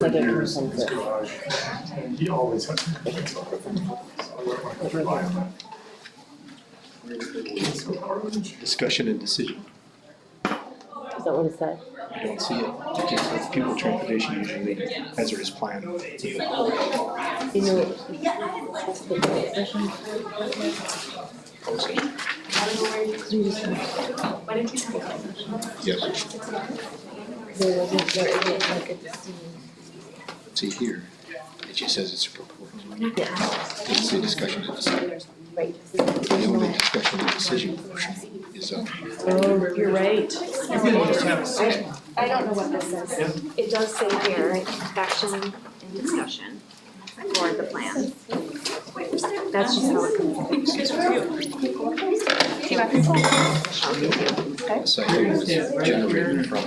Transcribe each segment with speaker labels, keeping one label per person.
Speaker 1: Like a consensus.
Speaker 2: He always has. So I rely on that.
Speaker 3: Discussion and decision.
Speaker 1: Is that what it said?
Speaker 3: I don't see it. It just says people transportation usually hazardous plan.
Speaker 1: You know, that's the discussion.
Speaker 3: Yes.
Speaker 1: There wasn't like a decision.
Speaker 3: See here, it just says it's a report.
Speaker 1: Yeah.
Speaker 3: Doesn't say discussion and decision.
Speaker 1: Right.
Speaker 3: The only discussion and decision portion is up here.
Speaker 1: Oh, you're right.
Speaker 4: I don't know what this says. It does say here, action and discussion for the plan. That's just how it comes.
Speaker 3: The site here was generated from.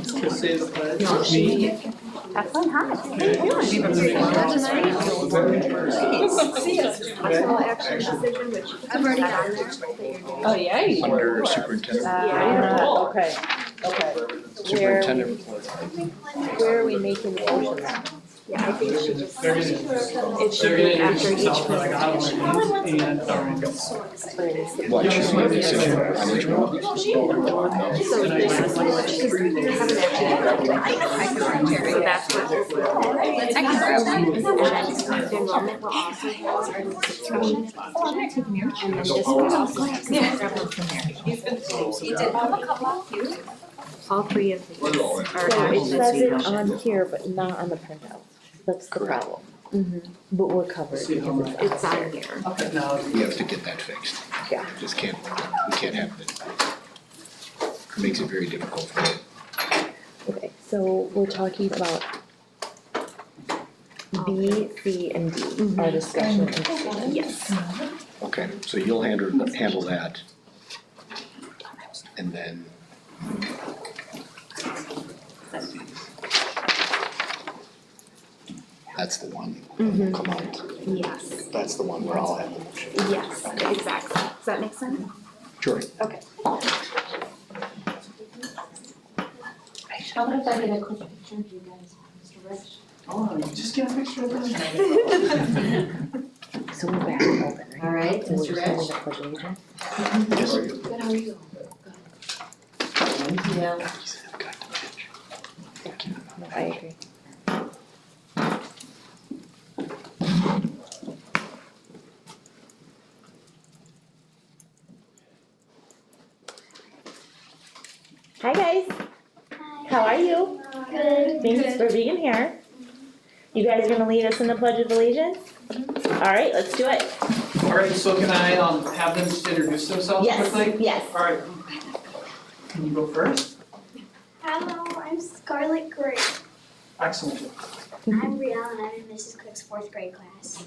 Speaker 4: That's fine, hi. How you doing? Possible action decision, which I've already done there.
Speaker 1: Oh, yeah.
Speaker 3: Under superintendent.
Speaker 1: Okay, okay.
Speaker 3: Superintendent report.
Speaker 1: Where are we making the motion at?
Speaker 4: Yeah, I think it should just.
Speaker 1: It should be after each presentation.
Speaker 3: What, should be a decision on each one?
Speaker 4: So this is what you haven't actually. So that's what this is. And then enrollment will also have our discussion. And then this will also have several from there. All three of these are.
Speaker 1: So it says it on here, but not on the printout. That's the problem. But we're covered because
Speaker 4: It's on here.
Speaker 3: We have to get that fixed.
Speaker 1: Yeah.
Speaker 3: Just can't, we can't have it. It makes it very difficult for you.
Speaker 1: Okay, so we're talking about B, C, and D, our discussion and decision.
Speaker 4: Yes.
Speaker 3: Okay, so you'll handle that. And then. That's the one that will come out.
Speaker 4: Yes,
Speaker 3: That's the one where I'll have the motion.
Speaker 4: yes, exactly. Does that make sense?
Speaker 3: Sure.
Speaker 4: Okay.
Speaker 5: How about if I get a quick picture of you guys, Mr. Rich?
Speaker 6: Oh, you just get a picture of them?
Speaker 1: So we're back and open, right?
Speaker 5: All right,
Speaker 1: So we're
Speaker 5: Mr.
Speaker 1: just doing
Speaker 5: Rich?
Speaker 1: the pledge of allegiance?
Speaker 3: Yes.
Speaker 5: Good, how are you? Good. Thank you.
Speaker 1: No, I agree. Hi guys. How are you?
Speaker 7: Good.
Speaker 1: Thanks for being here. You guys are gonna lead us in the Pledge of Allegiance? All right, let's do it.
Speaker 6: All right, so can I have them just introduce themselves quickly?
Speaker 1: Yes.
Speaker 6: All right. Can you go first?
Speaker 7: Hello, I'm Scarlett Gray.
Speaker 6: Excellent.
Speaker 7: I'm Brielle and I'm in Mrs. Cook's 4th grade class.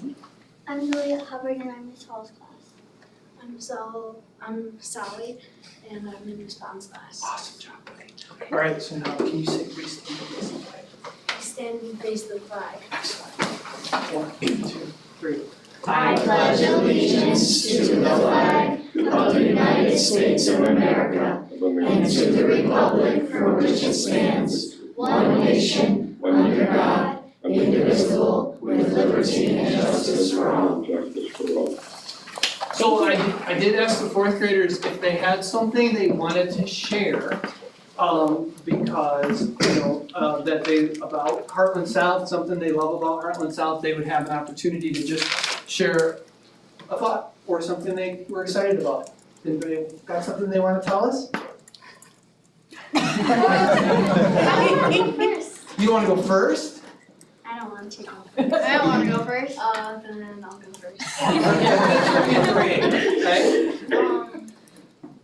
Speaker 7: I'm Julia Hubbard and I'm in Miss Hall's class. I'm Sally and I'm in Miss Bond's class.
Speaker 6: Awesome job. All right, so now can you say please stand and face the flag?
Speaker 7: I stand and face the flag.
Speaker 6: Excellent. 1, 2, 3.
Speaker 7: I pledge allegiance to the flag of the United States of America and to the republic for which it stands, one nation, under God, indivisible, with liberty and justice for all.
Speaker 6: So I did ask the 4th graders if they had something they wanted to share, because, that they, about Hartland South, something they love about Hartland South, they would have an opportunity to just share a thought or something they were excited about. Anybody got something they want to tell us? You want to go first?
Speaker 7: I don't want to go first. I don't want to go first. Then I'll go first.
Speaker 6: Okay.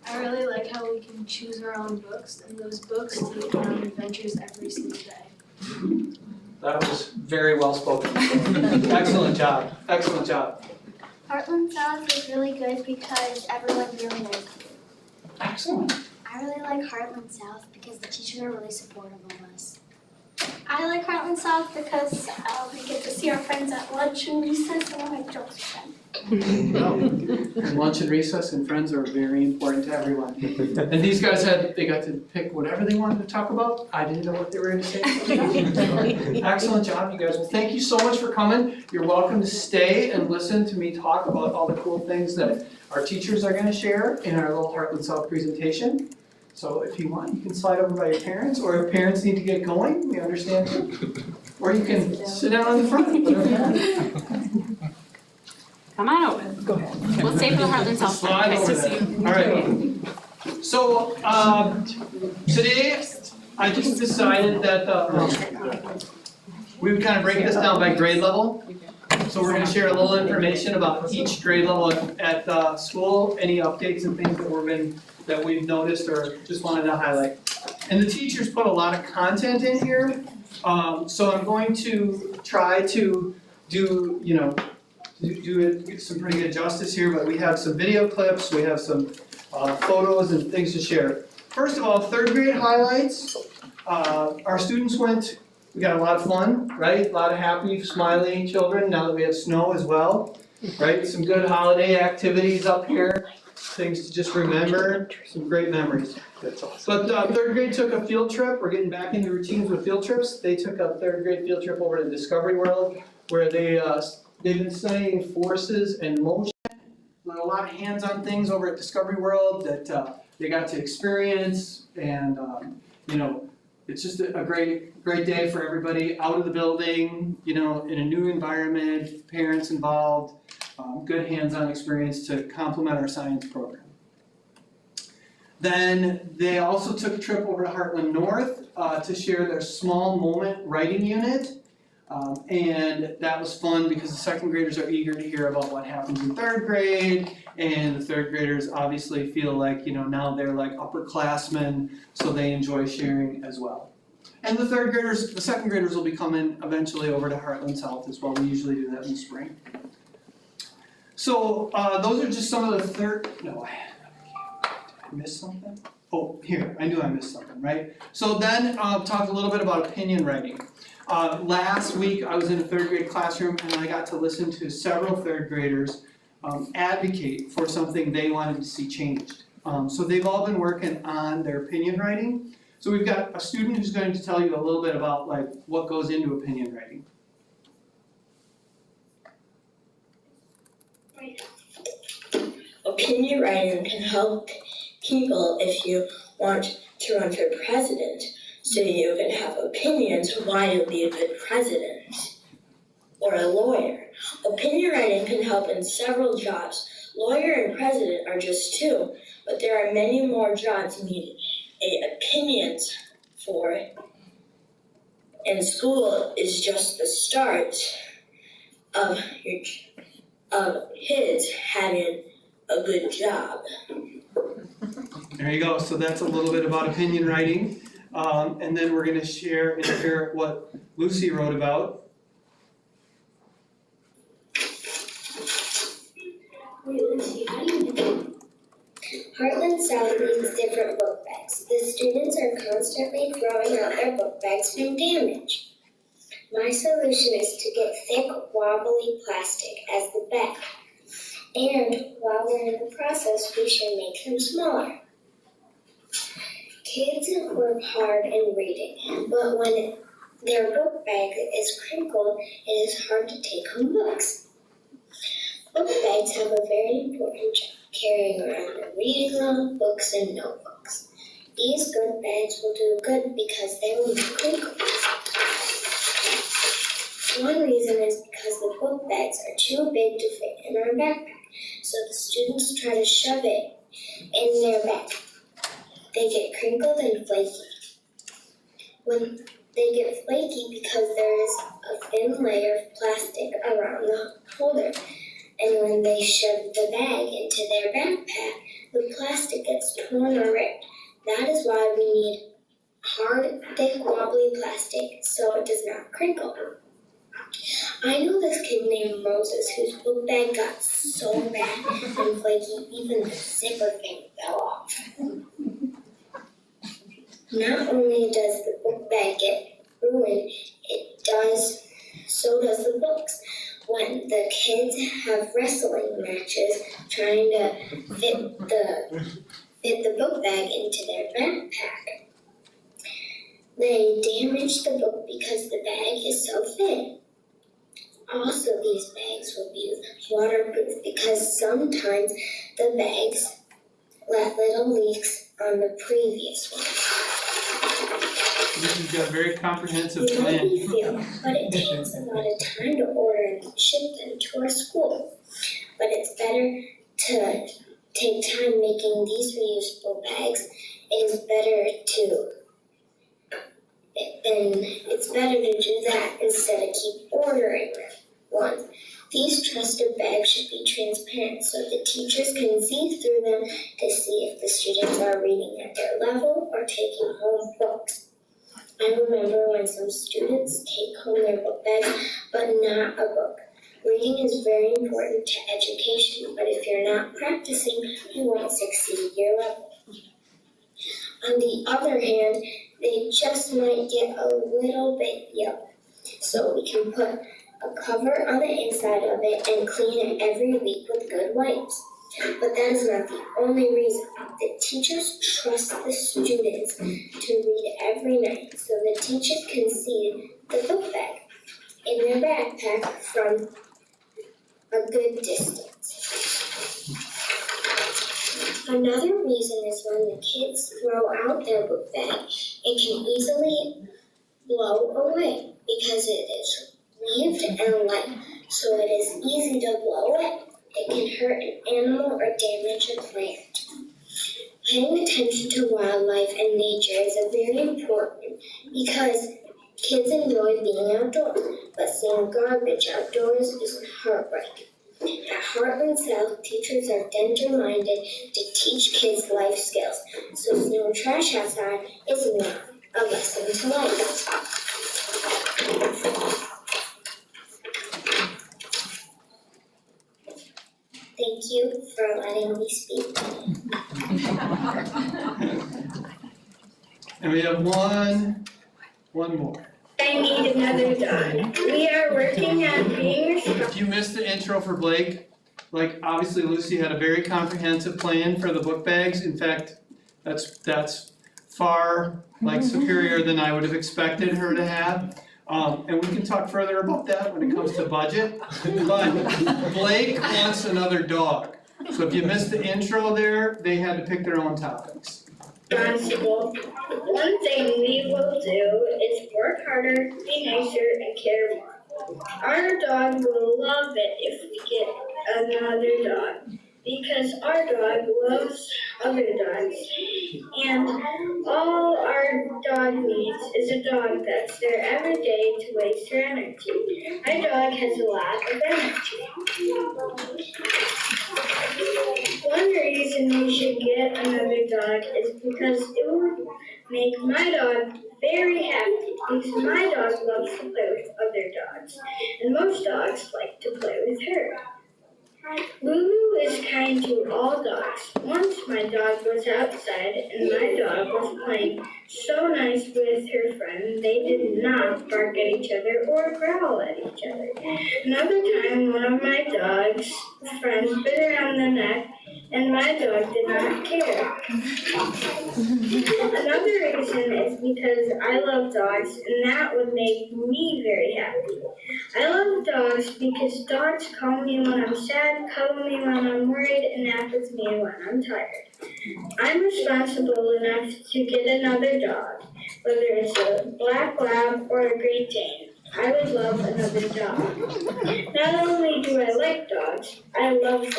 Speaker 7: I really like how we can choose our own books, and those books take on adventures every single day.
Speaker 6: That was very well spoken. Excellent job. Excellent job.
Speaker 7: Hartland South is really good because everyone really likes it.
Speaker 6: Excellent.
Speaker 7: I really like Hartland South because the teachers are really supportive of us. I like Hartland South because we get to see our friends at lunch and recess and I like jokes with them.
Speaker 6: And lunch and recess and friends are very important to everyone. And these guys they got to pick whatever they wanted to talk about. I didn't know what they were gonna say. Excellent job, you guys. Well, thank you so much for coming. You're welcome to stay and listen to me talk about all the cool things that our teachers are gonna share in our little Hartland South presentation. So if you want, you can slide over by your parents, or if parents need to get going, we understand too. Or you can sit down on the front, whatever you want.
Speaker 4: Come on over.
Speaker 1: Go ahead.
Speaker 4: We'll stay for the Hartland South.
Speaker 6: Slide over there. All right. So, today, I just decided that, we would kind of break this down by grade level. So we're gonna share a little information about each grade level at the school, any updates and things that we've noticed or just wanted to highlight. And the teachers put a lot of content in here, so I'm going to try to do it some pretty good justice here, but we have some video clips, we have some photos and things to share. First of all, third grade highlights. Our students we got a lot of fun, right? A lot of happy, smiley children now that we have snow as well, right? Some good holiday activities up here, things to just remember, some great memories.
Speaker 2: That's awesome.
Speaker 6: But third grade took a field trip. We're getting back into routines with field trips. They took a third grade field trip over to Discovery World, where they've been studying forces and motion. Learned a lot of hands-on things over at Discovery World that they got to experience, and it's just a great day for everybody out of the building, in a new environment, parents involved, good hands-on experience to complement our science program. Then they also took a trip over to Heartland North to share their small moment writing unit. And that was fun because the second graders are eager to hear about what happens in third grade, and the third graders obviously feel like, now they're like upperclassmen, so they enjoy sharing as well. And the second graders will be coming eventually over to Hartland South as well. We usually do that in the spring. So those are just some of the did I miss something? Oh, here, I knew I missed something, right? So then talk a little bit about opinion writing. Last week I was in a third grade classroom and I got to listen to several third graders advocate for something they wanted to see changed. So they've all been working on their opinion writing. So we've got a student who's going to tell you a little bit about what goes into opinion writing.
Speaker 8: Opinion writing can help people if you want to run for president, so you can have opinions on why you'll be a good president, or a lawyer. Opinion writing can help in several jobs. Lawyer and president are just two, but there are many more jobs you need opinions for. And school is just the start of kids having a good job.
Speaker 6: There you go. So that's a little bit about opinion writing. And then we're going to share and hear what Lucy wrote about.
Speaker 9: Hartland South needs different book bags. The students are constantly throwing out their book bags from damage. My solution is to get thick, wobbly plastic as the bag. And while we're in the process, we should make them smaller. Kids work hard in reading, but when their book bag is crinkled, it is hard to take home books. Book bags have a very important job, carrying around a reading log, books, and notebooks. These good bags will do good because they will not crinkle. One reason is because the book bags are too big to fit in our backpack, so the students try to shove it in their bag. They get crinkled and flaky. When they get flaky because there is a thin layer of plastic around the holder, and when they shove the bag into their backpack, the plastic gets torn or ripped. That is why we need hard, thick, wobbly plastic so it does not crinkle. I know this kid named Moses whose book bag got so bad and flaky even the zipper thing fell off. Not only does the book bag get ruined, so does the books. when the kids have wrestling matches trying to fit the book bag into their backpack. They damage the book because the bag is so thin. Also, these bags will be waterproof because sometimes the bags let little leaks on the previous one.
Speaker 6: This has got a very comprehensive
Speaker 9: You might
Speaker 6: plan.
Speaker 9: be feel, but it takes a lot of time to order and ship them to our school. But it's better to take time making these reusable bags. It's better to do that instead of keep ordering them. 1. These trusted bags should be transparent so the teachers can see through them to see if the students are reading at their level or taking home books. I remember when some students take home their book bags, but not a book. Reading is very important to education, but if you're not practicing, you won't succeed your level. On the other hand, they just might get a little bit yellow. So we can put a cover on the inside of it and clean it every week with good wipes. But that is not the only reason. The teachers trust the students to read every night, so the teachers can see the book bag in their backpack from a good distance. Another reason is when the kids throw out their book bag, it can easily blow away because it is weaved and light, so it is easy to blow away. It can hurt an animal or damage a plant. Paying attention to wildlife and nature is very important because kids enjoy being outdoors, but seeing garbage outdoors is heartbreaking. At Hartland South, teachers are dental-minded to teach kids life skills, so seeing trash outside is not a lesson to life. Thank you for letting me speak.
Speaker 6: And we have one more.
Speaker 9: I need another dog. We are working on being
Speaker 6: If you missed the intro for Blake, like obviously Lucy had a very comprehensive plan for the book bags. In fact, that's far superior than I would have expected her to have. And we can talk further about that when it comes to budget. But Blake wants another dog. So if you missed the intro there, they had to pick their own topics.
Speaker 9: responsible. One thing we will do is work harder, be nicer, and care more. Our dog will love it if we get another dog, because our dog loves other dogs, and all our dog needs is a dog that's there every day to waste her energy. Our dog has a lot of energy. One reason we should get another dog is because it would make my dog very happy, because my dog loves to play with other dogs, and most dogs like to play with her. Lulu is kind to all dogs. Once my dog was outside and my dog was playing so nice with her friend, they did not bark at each other or growl at each other. Another time, one of my dog's friends bit her on the neck, and my dog did not care. Another reason is because I love dogs, and that would make me very happy. I love dogs because dogs calm me when I'm sad, cuddle me when I'm worried, and nap with me when I'm tired. I'm responsible enough to get another dog, whether it's a black lab or a Great Dane. I would love another dog. Not only do I like dogs, I love them.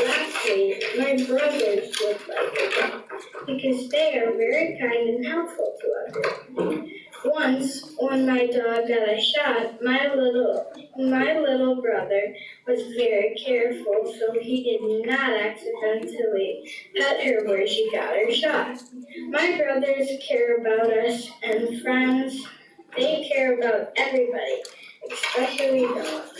Speaker 9: Lastly, my brothers would like a dog because they are very kind and helpful to others. Once, when my dog got a shot, my little brother was very careful so he did not accidentally pet her where she got her shot. My brothers care about us and friends. They care about everybody, especially dogs.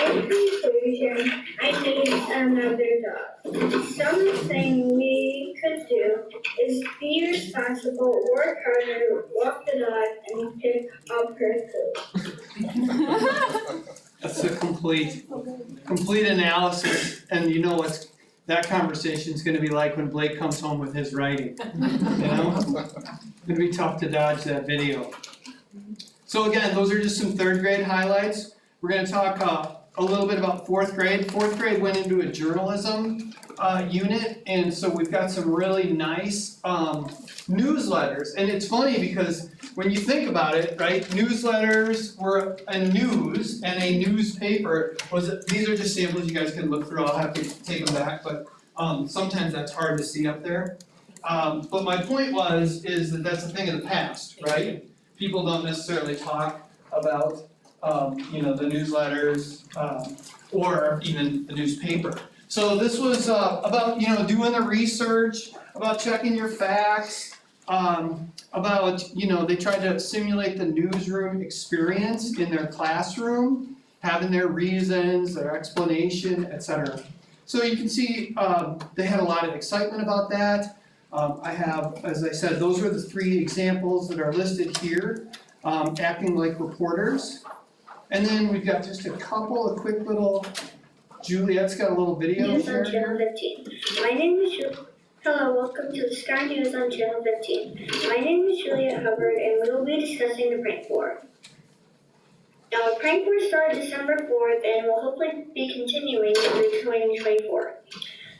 Speaker 9: In conclusion, I need another dog. Something we could do is be responsible, work harder, walk the dog, and pick up her poop.
Speaker 6: That's a complete analysis, and you know what that conversation's gonna be like when Blake comes home with his writing, you know? It's gonna be tough to dodge that video. So again, those are just some 3rd grade highlights. We're gonna talk a little bit about 4th grade. 4th grade went into a journalism unit, and so we've got some really nice newsletters. And it's funny because when you think about it, right, newsletters were a news, and a newspaper these are just samples you guys can look through. I'll have to take them back, but sometimes that's hard to see up there. But my point is that that's a thing of the past, right? People don't necessarily talk about the newsletters or even the newspaper. So this was about doing the research, about checking your facts, about they tried to simulate the newsroom experience in their classroom, having their reasons, their explanation, etc. So you can see they had a lot of excitement about that. I have, as I said, those were the 3 examples that are listed here, acting like reporters. And then we've got just a couple of quick little, Juliet's got a little video
Speaker 9: News
Speaker 6: here.
Speaker 9: on Channel 15. My name is Hello, welcome to the Sky News on Channel 15. My name is Juliet Hubbard, and we will be discussing the prank war. Now, the prank war started December 4th and will hopefully be continuing into 2024.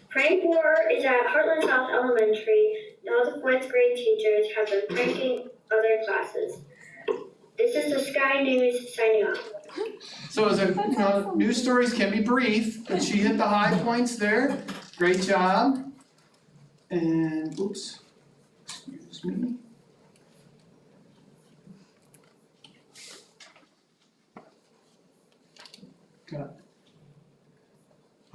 Speaker 9: Prank war is at Hartland-South Elementary. Now the 4th grade teachers have been pranking other classes. This is the Sky News signing off.
Speaker 6: So as news stories can be brief, but she hit the high points there. Great job. And, oops, excuse me. Got it.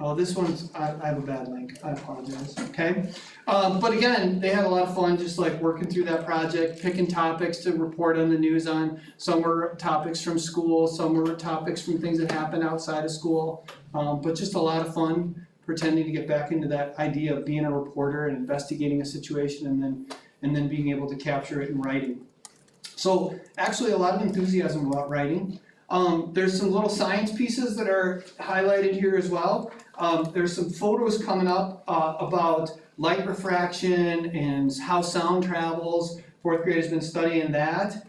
Speaker 6: Oh, this one's, I have a bad link, I apologize, okay? But again, they had a lot of fun just like working through that project, picking topics to report on the news on. Some were topics from school, some were topics from things that happened outside of school. But just a lot of fun pretending to get back into that idea of being a reporter and investigating a situation and then being able to capture it in writing. So actually a lot of enthusiasm about writing. There's some little science pieces that are highlighted here as well. There's some photos coming up about light refraction and how sound travels. 4th grade has been studying that.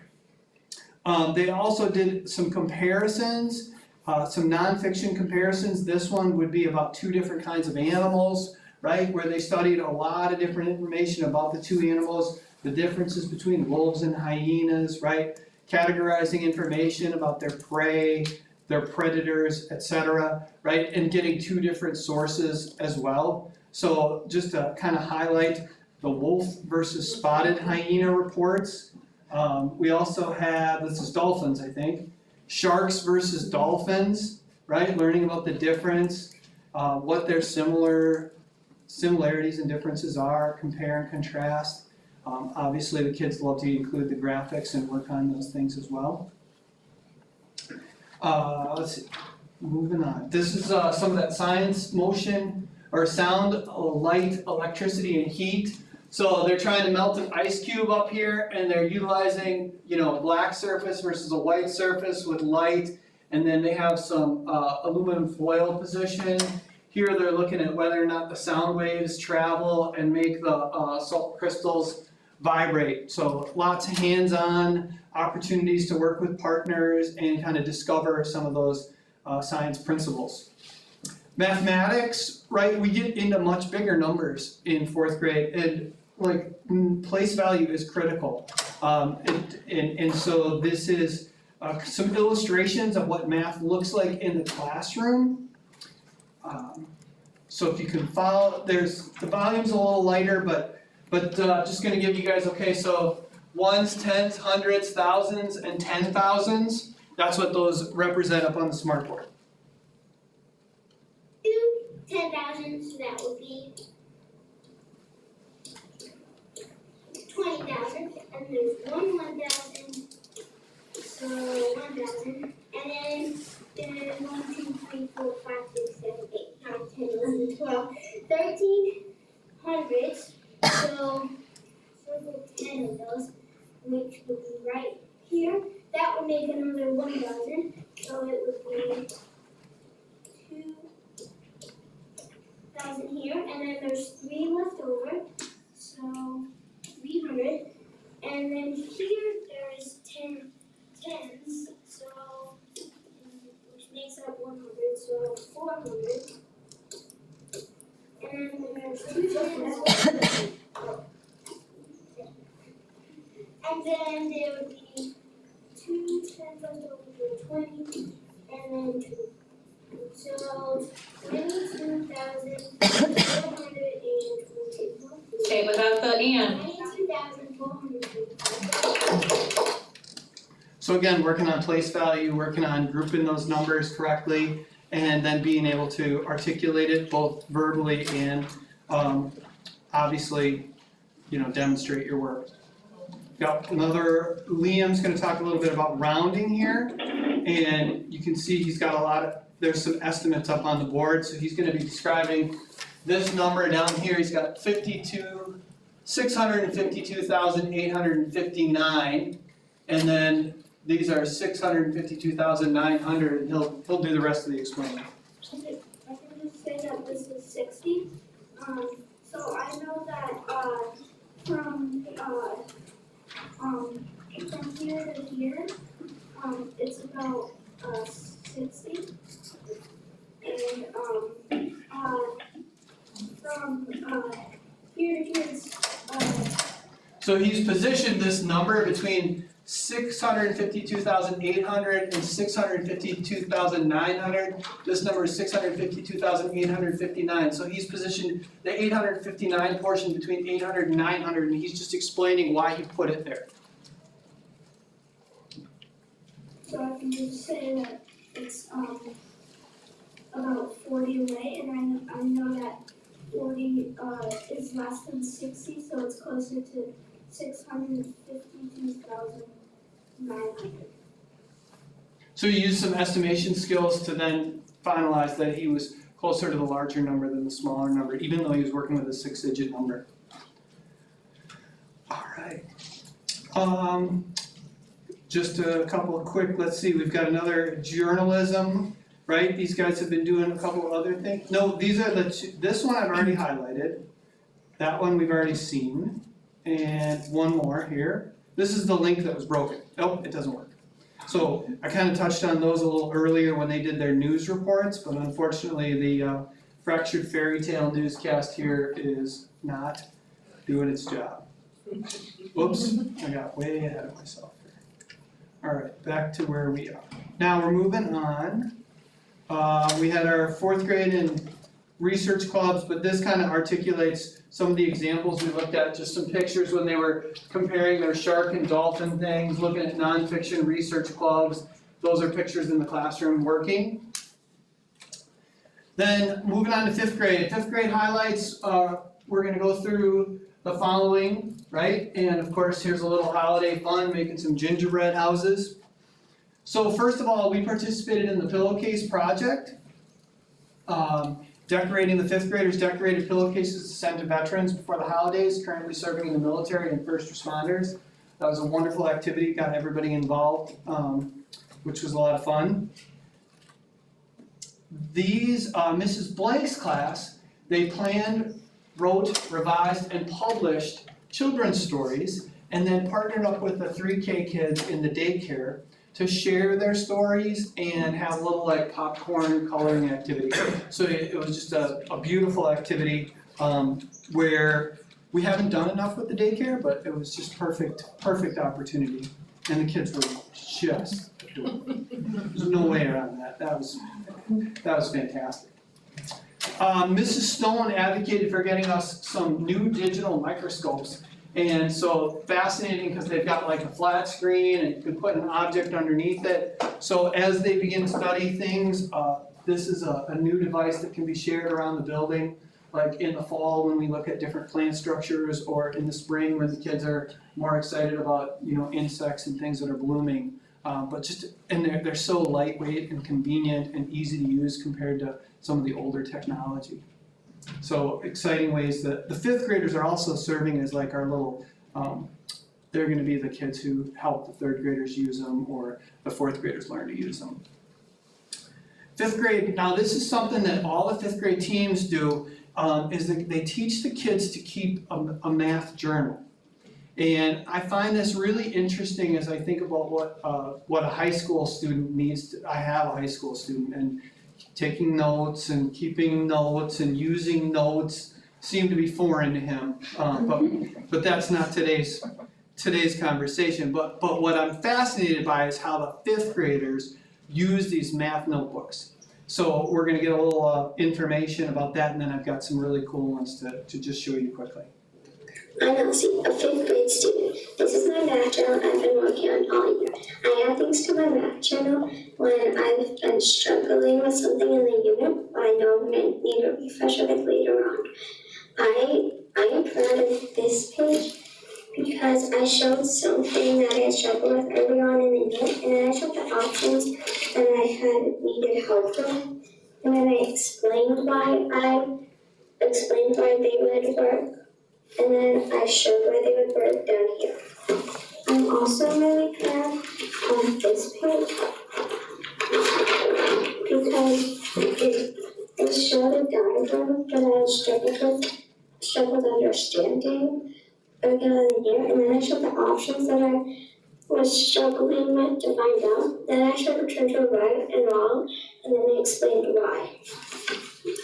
Speaker 6: They also did some comparisons, some nonfiction comparisons. This one would be about 2 different kinds of animals, right? Where they studied a lot of different information about the 2 animals, the differences between wolves and hyenas, right? Categorizing information about their prey, their predators, etc., right? And getting 2 different sources as well. So just to kind of highlight the wolf versus spotted hyena reports. We also have, this is dolphins, I think, sharks versus dolphins, right? Learning about the difference, what their similarities and differences are, compare and contrast. Obviously the kids love to include the graphics and work on those things as well. Let's see, moving on. This is some of that science, motion, or sound, light, electricity, and heat. So they're trying to melt an ice cube up here, and they're utilizing, a black surface versus a white surface with light, and then they have some aluminum foil position. Here they're looking at whether or not the sound waves travel and make the salt crystals vibrate. So lots of hands-on opportunities to work with partners and kind of discover some of those science principles. Mathematics, right, we get into much bigger numbers in 4th grade, and like place value is critical. And so this is some illustrations of what math looks like in the classroom. So if you can follow, the volume's a little lighter, but just gonna give you guys, okay, so ones, tens, hundreds, thousands, and 10,000s, that's what those represent up on the smartboard.
Speaker 9: 10,000, so that would be 20,000, and there's 1,000, so 1,000, and then there's 1, 2, 3, 4, 5, 6, 7, 8, 9, 10, 11, 12, 13 hundreds, So circle 10 of those, which would be right here. That would make another 1,000. So it would be 2,000 here, and then there's 3 left over. So 300. And then here there is 10 tens. So which makes up 100. So 400. And then there's 2 tens. And then there would be 2 tens left over, 20, and then 2. So 22,422.
Speaker 5: Say it without the and.
Speaker 9: 22,422.
Speaker 6: So again, working on place value, working on grouping those numbers correctly, and then being able to articulate it both verbally and obviously, demonstrate your work. Got another, Liam's gonna talk a little bit about rounding here, and you can see he's got there's some estimates up on the board, so he's gonna be describing this number down here. He's got 652,859, and then these are 652,900, and he'll do the rest of the explaining.
Speaker 9: I can just say that this is 60. So I know that from here to here, it's about 60. And from here to here, it's
Speaker 6: So he's positioned this number between 652,800 and 652,900. This number is 652,859. So he's positioned the 859 portion between 800 and 900, and he's just explaining why he put it there.
Speaker 9: so I can just say that it's about 40 away, and I know that 40 is less than 60, so it's closer to 652,900.
Speaker 6: So he used some estimation skills to then finalize that he was closer to the larger number than the smaller number, even though he was working with a 6-digit number. All right. Just a couple of quick, let's see, we've got another journalism, right? These guys have been doing a couple of other things. No, these are this one I've already highlighted. That one we've already seen. And one more here. This is the link that was broken. Oh, it doesn't work. So I kind of touched on those a little earlier when they did their news reports, but unfortunately the Fractured Fairy Tale newscast here is not doing its job. Whoops, I got way ahead of myself here. All right, back to where we are. Now we're moving on. We had our 4th grade and research clubs, but this kind of articulates some of the examples we looked at, just some pictures when they were comparing their shark and dolphin things, looking at nonfiction research clubs. Those are pictures in the classroom working. Then moving on to 5th grade. 5th grade highlights, we're going to go through the following, right? And of course, here's a little holiday fun, making some gingerbread houses. So first of all, we participated in the pillowcase project. Decorating the 5th graders decorated pillowcases to send to veterans before the holidays, currently serving in the military and first responders. That was a wonderful activity, got everybody involved, which was a lot of fun. These, Mrs. Blank's class, they planned, wrote, revised, and published children's stories, and then partnered up with the 3K kids in the daycare to share their stories and have a little popcorn coloring activity. So it was just a beautiful activity where we haven't done enough with the daycare, but it was just perfect opportunity. And the kids were just adorable. There's no way around that. That was fantastic. Mrs. Stone advocated for getting us some new digital microscopes. And so fascinating because they've got a flat screen and you can put an object underneath it. So as they begin to study things, this is a new device that can be shared around the building, like in the fall when we look at different plant structures, or in the spring when the kids are more excited about insects and things that are blooming. And they're so lightweight and convenient and easy to use compared to some of the older technology. So exciting ways that the fifth graders are also serving as like our little, they're gonna be the kids who help the third graders use them or the fourth graders learn to use them. Fifth grade, now this is something that all the fifth grade teams do, is that they teach the kids to keep a math journal. And I find this really interesting as I think about what a high school student needs to, I have a high school student, and taking notes and keeping notes and using notes seem to be foreign to him. But that's not today's conversation. But what I'm fascinated by is how the fifth graders use these math notebooks. So we're gonna get a little information about that, and then I've got some really cool ones to just show you quickly.
Speaker 9: I'm Elsie, a fifth grade student. This is my math journal I've been working on all year. I add things to my math journal when I've been struggling with something in the unit, or I know I'm going to need a refresher with later on. I am proud of this page because I showed something that I struggled with early on in the unit, and then I showed the options that I had needed help with, and then I explained why they would work. And then I showed where they would work down here. I'm also really proud of this page because it showed a diagram that I struggled understanding early on in the year, and then I showed the options that I was struggling with to find out. Then I showed the true right and wrong, and then I explained why.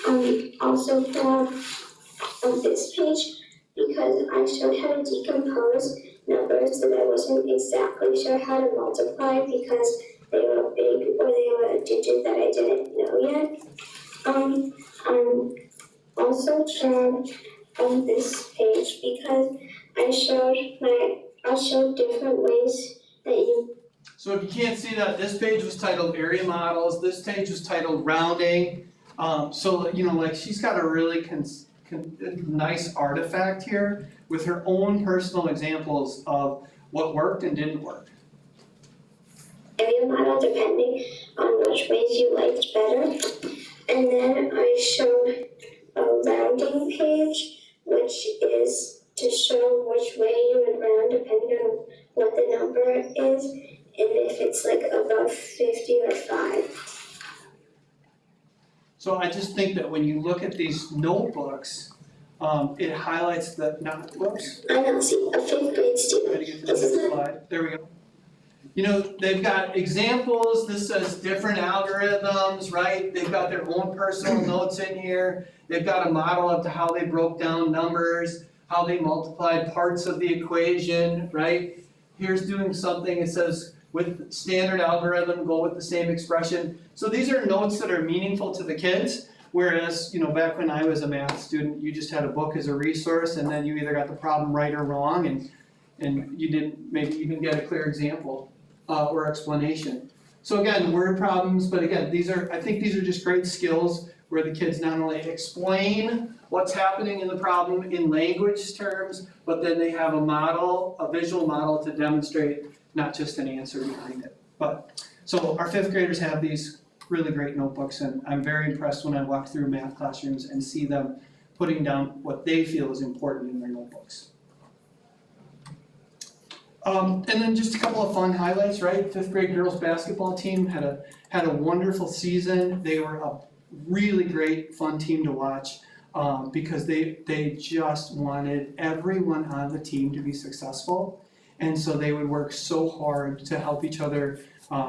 Speaker 9: I'm also proud of this page because I showed how to decompose numbers that I wasn't exactly sure how to multiply because they were big or they were a digit that I didn't know yet. I'm also proud of this page because I showed different ways that you.
Speaker 6: So if you can't see that, this page was titled Area Models, this page was titled Rounding. So, you know, like she's got a really nice artifact here with her own personal examples of what worked and didn't work.
Speaker 9: Area model depending on which ways you liked better. And then I showed a rounding page, which is to show which way you would round depending on what the number is and if it's like above 50 or 5.
Speaker 6: So I just think that when you look at these notebooks, it highlights the, whoops.
Speaker 9: I'm Elsie, a fifth grade student.
Speaker 6: Try to get to the next slide. There we go. You know, they've got examples. This says different algorithms, right? They've got their own personal notes in here. They've got a model of how they broke down numbers, how they multiplied parts of the equation, right? Here's doing something, it says, with standard algorithm, go with the same expression. So these are notes that are meaningful to the kids, whereas, you know, back when I was a math student, you just had a book as a resource, and then you either got the problem right or wrong, and you didn't maybe even get a clear example or explanation. So again, word problems, but again, I think these are just great skills where the kids not only explain what's happening in the problem in language terms, but then they have a model, a visual model to demonstrate not just an answer behind it. But so our fifth graders have these really great notebooks, and I'm very impressed when I walk through math classrooms and see them putting down what they feel is important in their notebooks. And then just a couple of fun highlights, right? Fifth grade girls basketball team had a wonderful season. They were a really great, fun team to watch because they just wanted everyone on the team to be successful. And so they would work so hard to help each other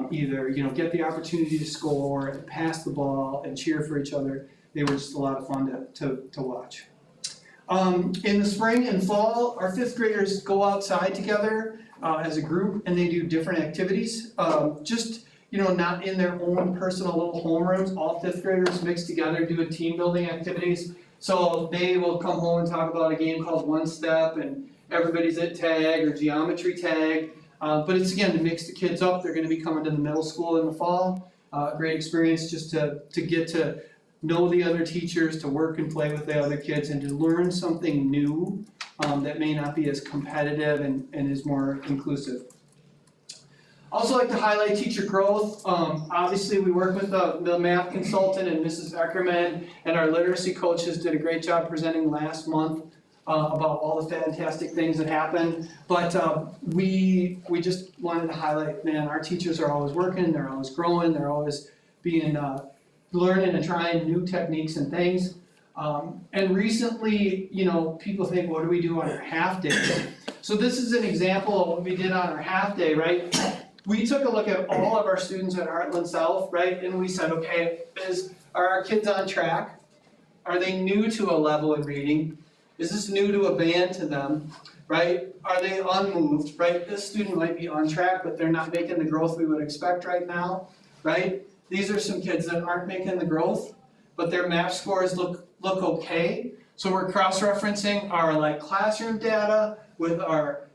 Speaker 6: either, you know, get the opportunity to score, pass the ball, and cheer for each other. They were just a lot of fun to watch. In the spring and fall, our fifth graders go outside together as a group, and they do different activities. Just, you know, not in their own personal little homerooms. All fifth graders mix together, doing team building activities. So they will come home and talk about a game called One Step, and everybody's at tag or geometry tag. But it's, again, to mix the kids up. They're going to be coming to the middle school in the fall. Great experience just to get to know the other teachers, to work and play with the other kids, and to learn something new that may not be as competitive and is more inclusive. Also like to highlight teacher growth. Obviously, we work with the math consultant and Mrs. Eckerman, and our literacy coaches did a great job presenting last month about all the fantastic things that happened. But we just wanted to highlight, man, our teachers are always working, they're always growing, they're always being learning and trying new techniques and things. And recently, you know, people think, what do we do on our half day? So this is an example of what we did on our half day, right? We took a look at all of our students at Hartland South, right? And we said, okay, are our kids on track? Are they new to a level in reading? Is this new to a band to them, right? Are they unmoved, right? This student might be on track, but they're not making the growth we would expect right now, right? These are some kids that aren't making the growth, but their math scores look okay. So we're cross-referencing our like classroom data with our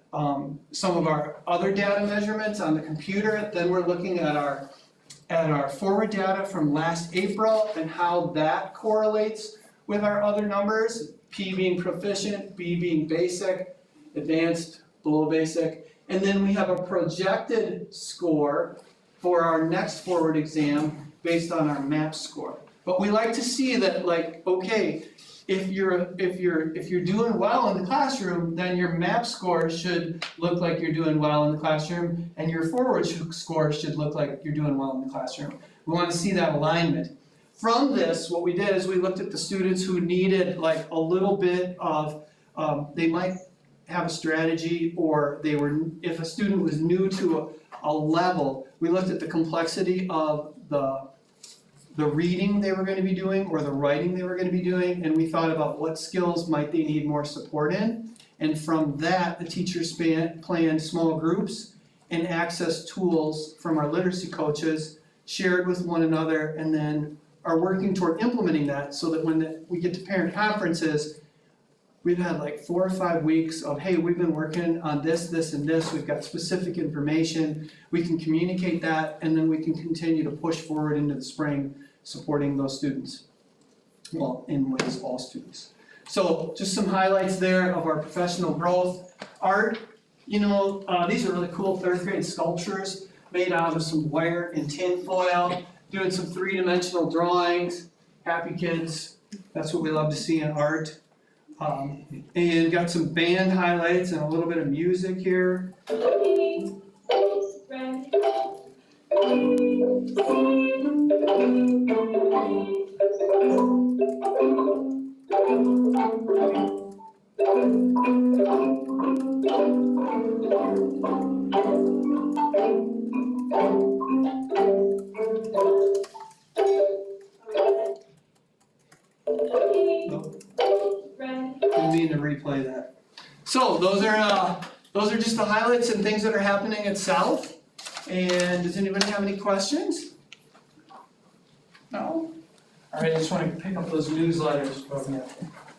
Speaker 6: some of our other data measurements on the computer. Then we're looking at our forward data from last April and how that correlates with our other numbers. P being proficient, B being basic, advanced, below basic. And then we have a projected score for our next forward exam based on our MAP score. But we like to see that, like, okay, if you're doing well in the classroom, then your MAP score should look like you're doing well in the classroom, and your forward score should look like you're doing well in the classroom. We want to see that alignment. From this, what we did is we looked at the students who needed like a little bit of, they might have a strategy, or if a student was new to a level, we looked at the complexity of the reading they were going to be doing or the writing they were going to be doing, and we thought about what skills might they need more support in. And from that, the teachers planned small groups and access tools from our literacy coaches, shared with one another, and then are working toward implementing that so that when we get to parent conferences, we've had like 4 or 5 weeks of, hey, we've been working on this, this, and this, we've got specific information, we can communicate that, and then we can continue to push forward into the spring, supporting those students. Well, in ways, all students. So just some highlights there of our professional growth. Art, you know, these are really cool 3rd grade sculptures made out of some wire and tin foil, doing some 3-dimensional drawings. Happy kids, that's what we love to see in art. And got some band highlights and a little bit of music here. Didn't mean to replay that. So those are just the highlights and things that are happening at South. And does anybody have any questions? No? All right, I just want to pick up those newsletters from you.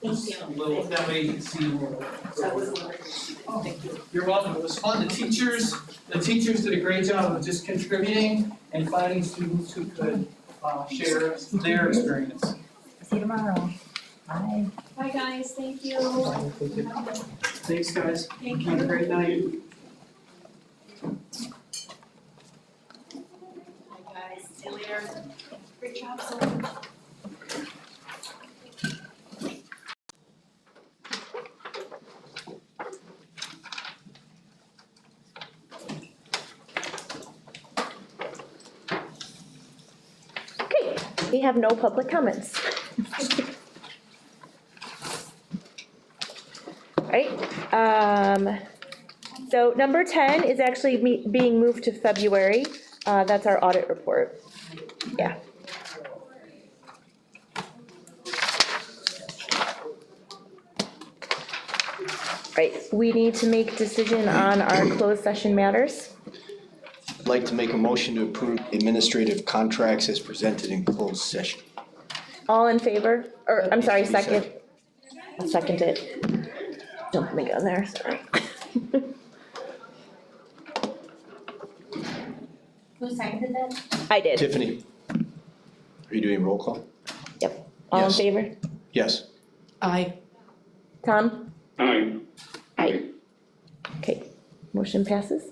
Speaker 6: Just a little, that way you can see more. Thank you. You're welcome. It was fun. The teachers did a great job of just contributing and finding students who could share their experience.
Speaker 1: See you tomorrow. Bye.
Speaker 4: Bye guys, thank you.
Speaker 6: Thanks, guys.
Speaker 4: Thank
Speaker 6: Have a great night.
Speaker 4: Bye guys, see you later. Great job, Sophie.
Speaker 1: Okay, we have no public comments. Right, so number 10 is actually being moved to February. That's our audit report. Yeah. Right, we need to make decision on our closed session matters.
Speaker 3: I'd like to make a motion to approve administrative contracts as presented in closed session.
Speaker 1: All in favor? Or, I'm sorry, second. I'll second it. Don't let me go there, sorry.
Speaker 9: Who seconded that?
Speaker 1: I did.
Speaker 3: Tiffany, are you doing roll call?
Speaker 1: Yep. All in
Speaker 3: Yes.
Speaker 1: favor?
Speaker 3: Yes.
Speaker 1: Aye. Tom?
Speaker 7: Aye.
Speaker 1: Aye. Okay, motion passes.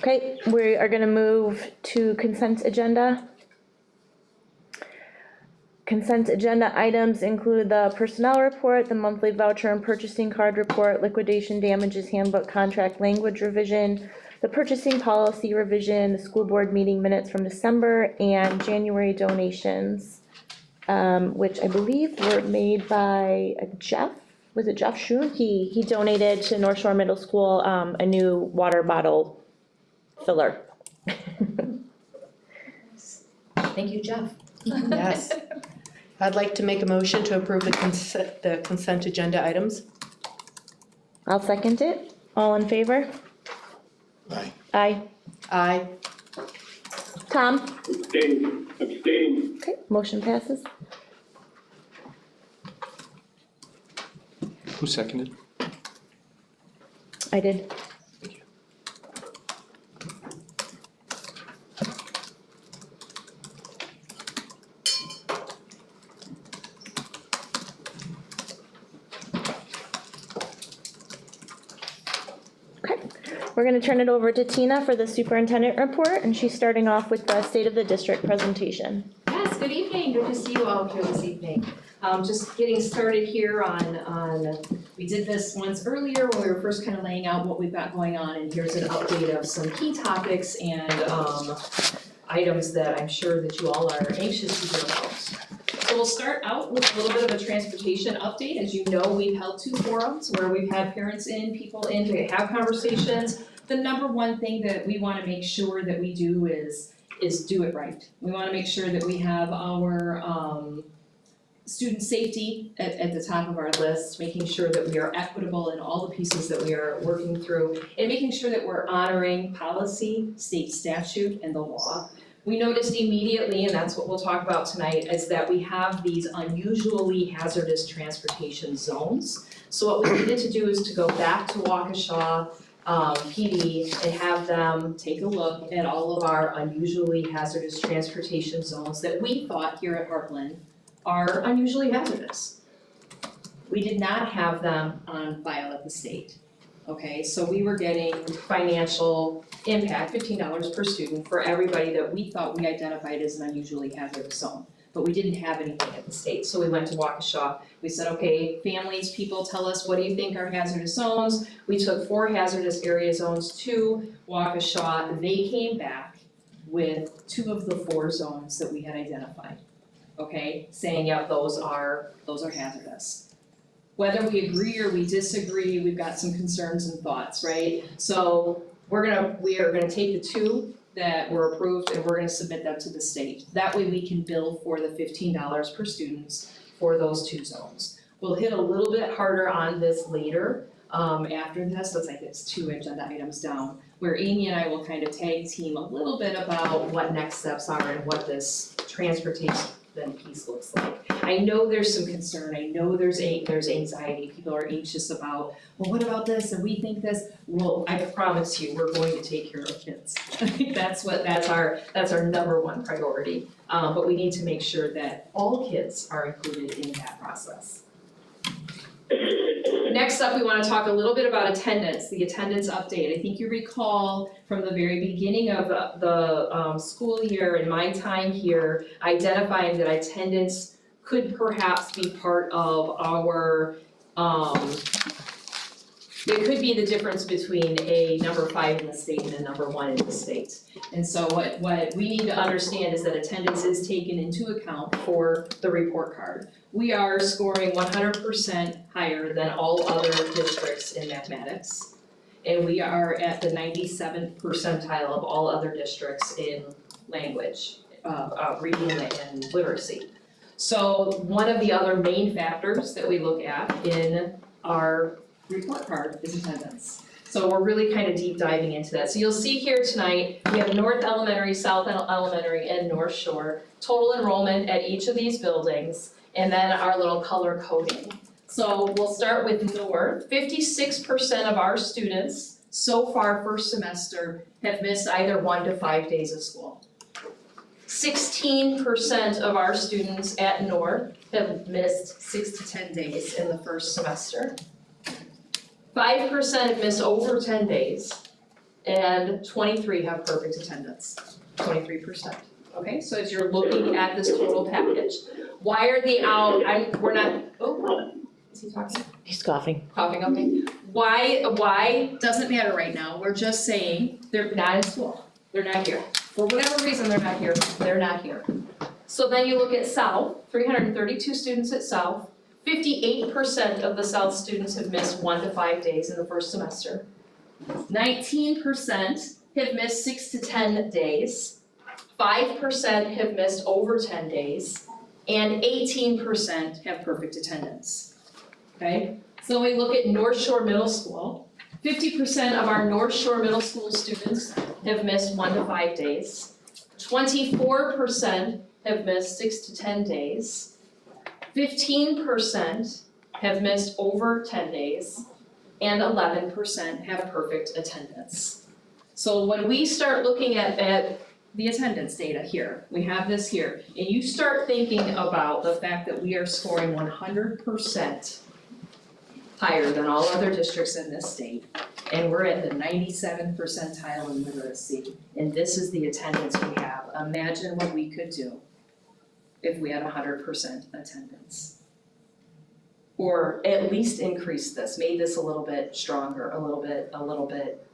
Speaker 1: Okay, we are gonna move to consent agenda. Consent agenda items include the personnel report, the monthly voucher and purchasing card report, liquidation damages handbook contract language revision, the purchasing policy revision, the school board meeting minutes from December, and January donations, which I believe were made by Jeff. Was it Jeff Schoon? He donated to North Shore Middle School a new water bottle filler.
Speaker 5: Thank you, Jeff. Yes. I'd like to make a motion to approve the consent agenda items.
Speaker 1: I'll second it. All in favor?
Speaker 3: Aye.
Speaker 1: Aye.
Speaker 5: Aye.
Speaker 1: Tom?
Speaker 7: Abstain.
Speaker 1: Okay, motion passes.
Speaker 3: Who seconded?
Speaker 1: I did.
Speaker 3: Thank you.
Speaker 1: Okay, we're gonna turn it over to Tina for the superintendent report, and she's starting off with the state of the district presentation.
Speaker 10: Yes, good evening, good to see you all here this evening. Just getting started here on, we did this once earlier when we were first kind of laying out what we've got going on, and here's an update of some key topics and items that I'm sure that you all are anxious to hear about. So we'll start out with a little bit of a transportation update. As you know, we've held 2 forums where we've had parents in, people in to have conversations. The number one thing that we want to make sure that we do is do it right. We want to make sure that we have our student safety at the top of our list, making sure that we are equitable in all the pieces that we are working through, and making sure that we're honoring policy, state statute, and the law. We noticed immediately, and that's what we'll talk about tonight, is that we have these unusually hazardous transportation zones. So what we needed to do is to go back to Waukesha PD and have them take a look at all of our unusually hazardous transportation zones that we thought here at Heartland are unusually hazardous. We did not have them on file at the state. Okay, so we were getting financial impact, $15 per student for everybody that we thought we identified as an unusually hazardous zone. But we didn't have anything at the state, so we went to Waukesha. We said, okay, families, people, tell us, what do you think are hazardous zones? We took 4 hazardous area zones to Waukesha. They came back with 2 of the 4 zones that we had identified. Okay, saying, yep, those are hazardous. Whether we agree or we disagree, we've got some concerns and thoughts, right? So we are gonna take the 2 that were approved and we're gonna submit them to the state. That way we can bill for the $15 per student for those 2 zones. We'll hit a little bit harder on this later, after this, looks like it's 2 agenda items down, where Amy and I will kind of tag team a little bit about what next steps are and what this transportation piece looks like. I know there's some concern, I know there's anxiety, people are anxious about, well, what about this, and we think this, well, I promise you, we're going to take care of kids. I think that's our number 1 priority, but we need to make sure that all kids are included in that process. Next up, we want to talk a little bit about attendance, the attendance update. I think you recall from the very beginning of the school year and my time here, identifying that attendance could perhaps be part of our, it could be the difference between a number 5 in the state and a number 1 in the state. And so what we need to understand is that attendance is taken into account for the report card. We are scoring 100% higher than all other districts in mathematics. And we are at the 97th percentile of all other districts in language, reading and literacy. So one of the other main factors that we look at in our report card is attendance. So we're really kind of deep diving into that. So you'll see here tonight, we have North Elementary, South Elementary, and North Shore. Total enrollment at each of these buildings, and then our little color coding. So we'll start with North. 56% of our students so far first semester have missed either 1 to 5 days of school. 16% of our students at North have missed 6 to 10 days in the first semester. 5% have missed over 10 days, and 23 have perfect attendance, 23%. Okay, so as you're looking at this total package, why are they out? Is he talking?
Speaker 1: He's coughing.
Speaker 10: Coughing, okay. Why, doesn't matter right now, we're just saying they're not in school, they're not here. For whatever reason, they're not here, they're not here. So then you look at South, 332 students at South, 58% of the South students have missed 1 to 5 days in the first semester. 19% have missed 6 to 10 days, 5% have missed over 10 days, and 18% have perfect attendance. Okay, so we look at North Shore Middle School, 50% of our North Shore Middle School students have missed 1 to 5 days. 24% have missed 6 to 10 days. 15% have missed over 10 days, and 11% have perfect attendance. So when we start looking at the attendance data here, we have this here, and you start thinking about the fact that we are scoring 100% higher than all other districts in this state, and we're at the 97th percentile in literacy, and this is the attendance we have. Imagine what we could do if we had 100% attendance. Or at least increase this, made this a little bit stronger, a little bit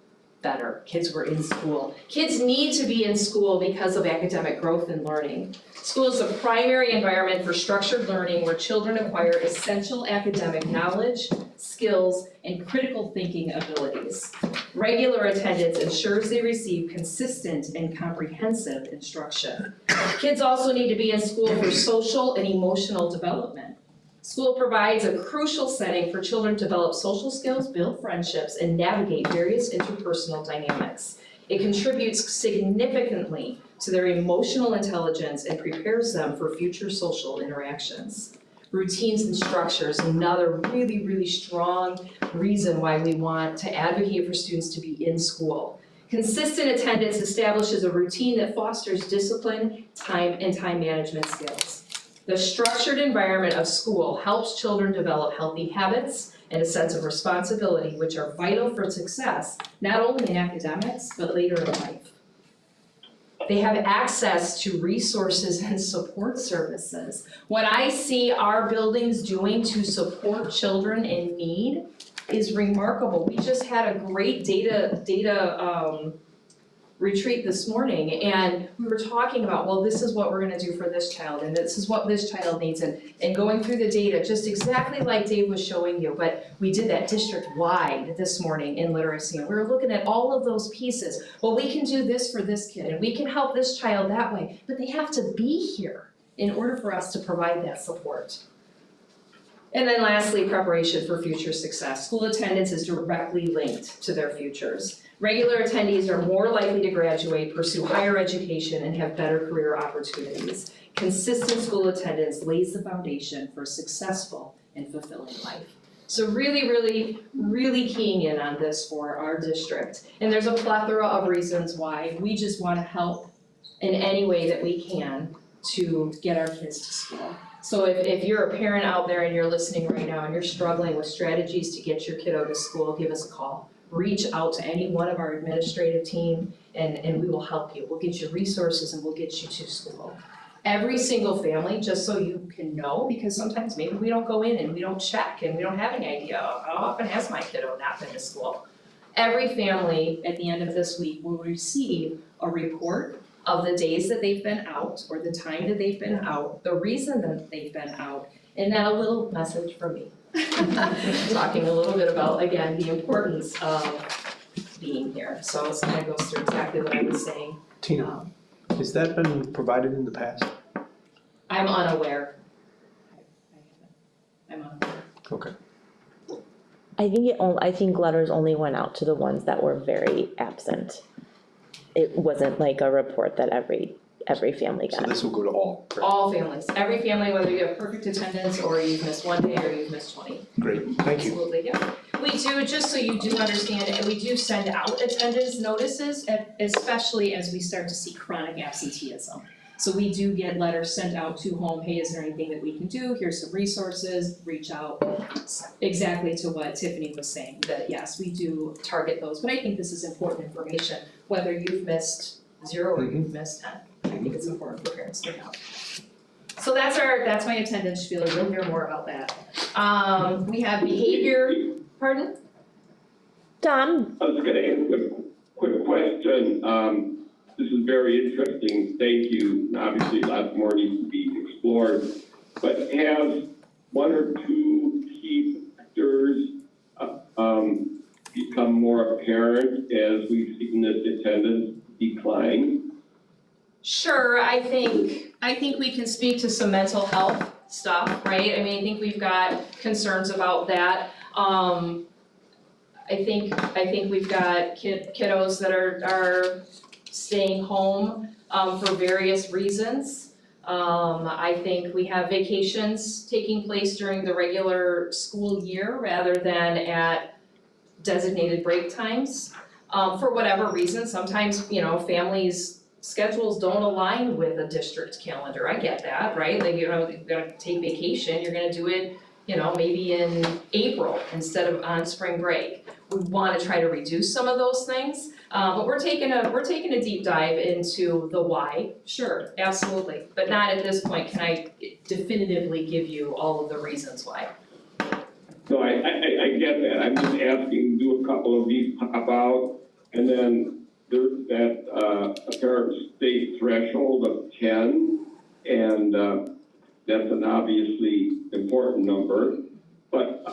Speaker 10: better. Kids were in school. Kids need to be in school because of academic growth and learning. School is the primary environment for structured learning where children acquire essential academic knowledge, skills, and critical thinking abilities. Regular attendance ensures they receive consistent and comprehensive instruction. Kids also need to be in school for social and emotional development. School provides a crucial setting for children to develop social skills, build friendships, and navigate various interpersonal dynamics. It contributes significantly to their emotional intelligence and prepares them for future social interactions. Routines and structures, another really, really strong reason why we want to advocate for students to be in school. Consistent attendance establishes a routine that fosters discipline, time management skills. The structured environment of school helps children develop healthy habits and a sense of responsibility, which are vital for success, not only in academics, but later in life. They have access to resources and support services. What I see our buildings doing to support children in need is remarkable. We just had a great data retreat this morning, and we were talking about, well, this is what we're gonna do for this child, and this is what this child needs, and going through the data, just exactly like Dave was showing you, but we did that district-wide this morning in literacy, and we were looking at all of those pieces. Well, we can do this for this kid, and we can help this child that way, but they have to be here in order for us to provide that support. And then lastly, preparation for future success. School attendance is directly linked to their futures. Regular attendees are more likely to graduate, pursue higher education, and have better career opportunities. Consistent school attendance lays the foundation for a successful and fulfilling life. So really keying in on this for our district. And there's a plethora of reasons why we just want to help in any way that we can to get our kids to school. So if you're a parent out there and you're listening right now and you're struggling with strategies to get your kiddo to school, give us a call. Reach out to any one of our administrative team and we will help you. We'll get you resources and we'll get you to school. Every single family, just so you can know, because sometimes maybe we don't go in and we don't check and we don't have any idea of how often has my kiddo not been to school. Every family at the end of this week will receive a report of the days that they've been out or the time that they've been out, the reason that they've been out, and then a little message from me. Talking a little bit about, again, the importance of being here. So it kind of goes through exactly what I was saying.
Speaker 3: Tina, has that been provided in the past?
Speaker 10: I'm unaware. I'm unaware.
Speaker 3: Okay.
Speaker 1: I think letters only went out to the ones that were very absent. It wasn't like a report that every family got.
Speaker 3: So this will go to all, correct?
Speaker 10: All families, every family, whether you have perfect attendance or you've missed 1 day or you've missed 20.
Speaker 3: Great, thank you.
Speaker 10: Absolutely, yeah. We do, just so you do understand, and we do send out attendance notices, especially as we start to see chronic absenteeism. So we do get letters sent out to home, hey, is there anything that we can do? Here's some resources, reach out. Exactly to what Tiffany was saying, that yes, we do target those, but I think this is important information, whether you've missed 0 or you've missed 10. I think it's important for parents to know. So that's my attendance spiel, you'll hear more about that. We have behavior, pardon?
Speaker 1: Tom,
Speaker 11: I was gonna ask a quick question. This is very interesting, thank you. And obviously, lots more needs to be explored. But has 1 or 2 key factors become more apparent as we've seen this attendance decline?
Speaker 10: Sure, I think we can speak to some mental health stuff, right? I mean, I think we've got concerns about that. I think we've got kiddos that are staying home for various reasons. I think we have vacations taking place during the regular school year rather than at designated break times. For whatever reason, sometimes, families' schedules don't align with a district calendar. I get that, right? Like, you're gonna take vacation, you're gonna do it, maybe in April instead of on spring break. We wanna try to reduce some of those things, but we're taking a deep dive into the why, sure, absolutely. But not at this point can I definitively give you all of the reasons why.
Speaker 11: No, I get that. I'm just asking, do a couple of these pop out? And then there's that apparent state threshold of 10, and that's an obviously important number. But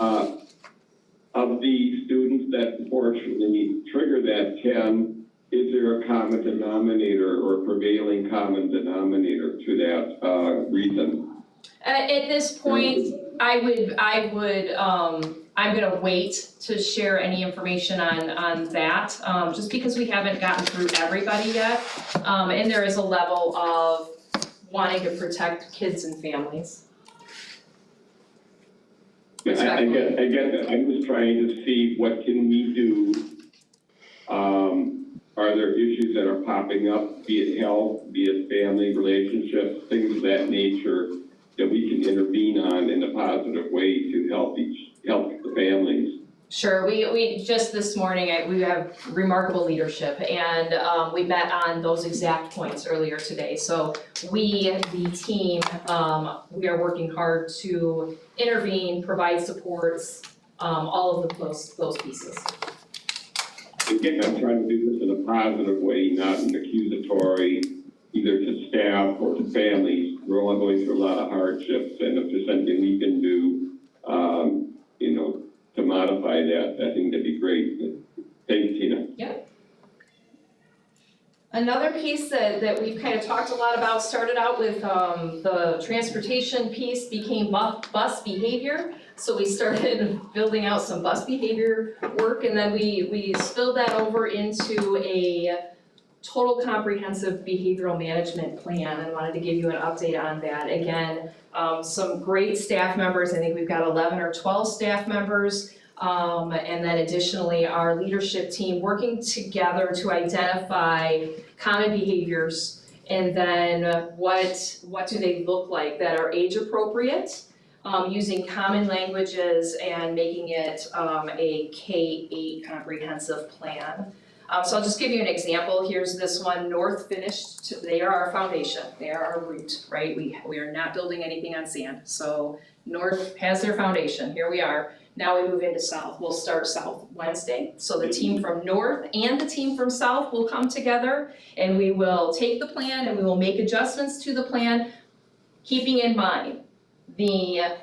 Speaker 11: of the students that unfortunately trigger that 10, is there a common denominator or prevailing common denominator to that reason?
Speaker 10: At this point, I'm gonna wait to share any information on that, just because we haven't gotten through everybody yet. And there is a level of wanting to protect kids and families.
Speaker 11: I get that. I'm just trying to see what can we do. Are there issues that are popping up, be it health, be it family relationships, things of that nature, that we can intervene on in a positive way to help the families?
Speaker 10: Sure, we just this morning, we have remarkable leadership, and we met on those exact points earlier today. So we, the team, we are working hard to intervene, provide supports, all of those pieces.
Speaker 11: Again, I'm trying to do this in a positive way, not an accusatory, either to staff or to families. We're all going through a lot of hardships, and if there's something we can do, to modify that, I think that'd be great. Thanks, Tina.
Speaker 10: Yep. Another piece that we've kind of talked a lot about, started out with the transportation piece, became bus behavior. So we started building out some bus behavior work, and then we spilled that over into a total comprehensive behavioral management plan, and wanted to give you an update on that. Again, some great staff members, I think we've got 11 or 12 staff members, and then additionally our leadership team working together to identify common behaviors, and then what do they look like that are age appropriate, using common languages and making it a K-8 comprehensive plan. So I'll just give you an example. Here's this one, North finished, they are our foundation, they are our root, right? We are not building anything on sand. So North has their foundation, here we are. Now we move into South. We'll start South Wednesday. So the team from North and the team from South will come together, and we will take the plan and we will make adjustments to the plan, keeping in mind the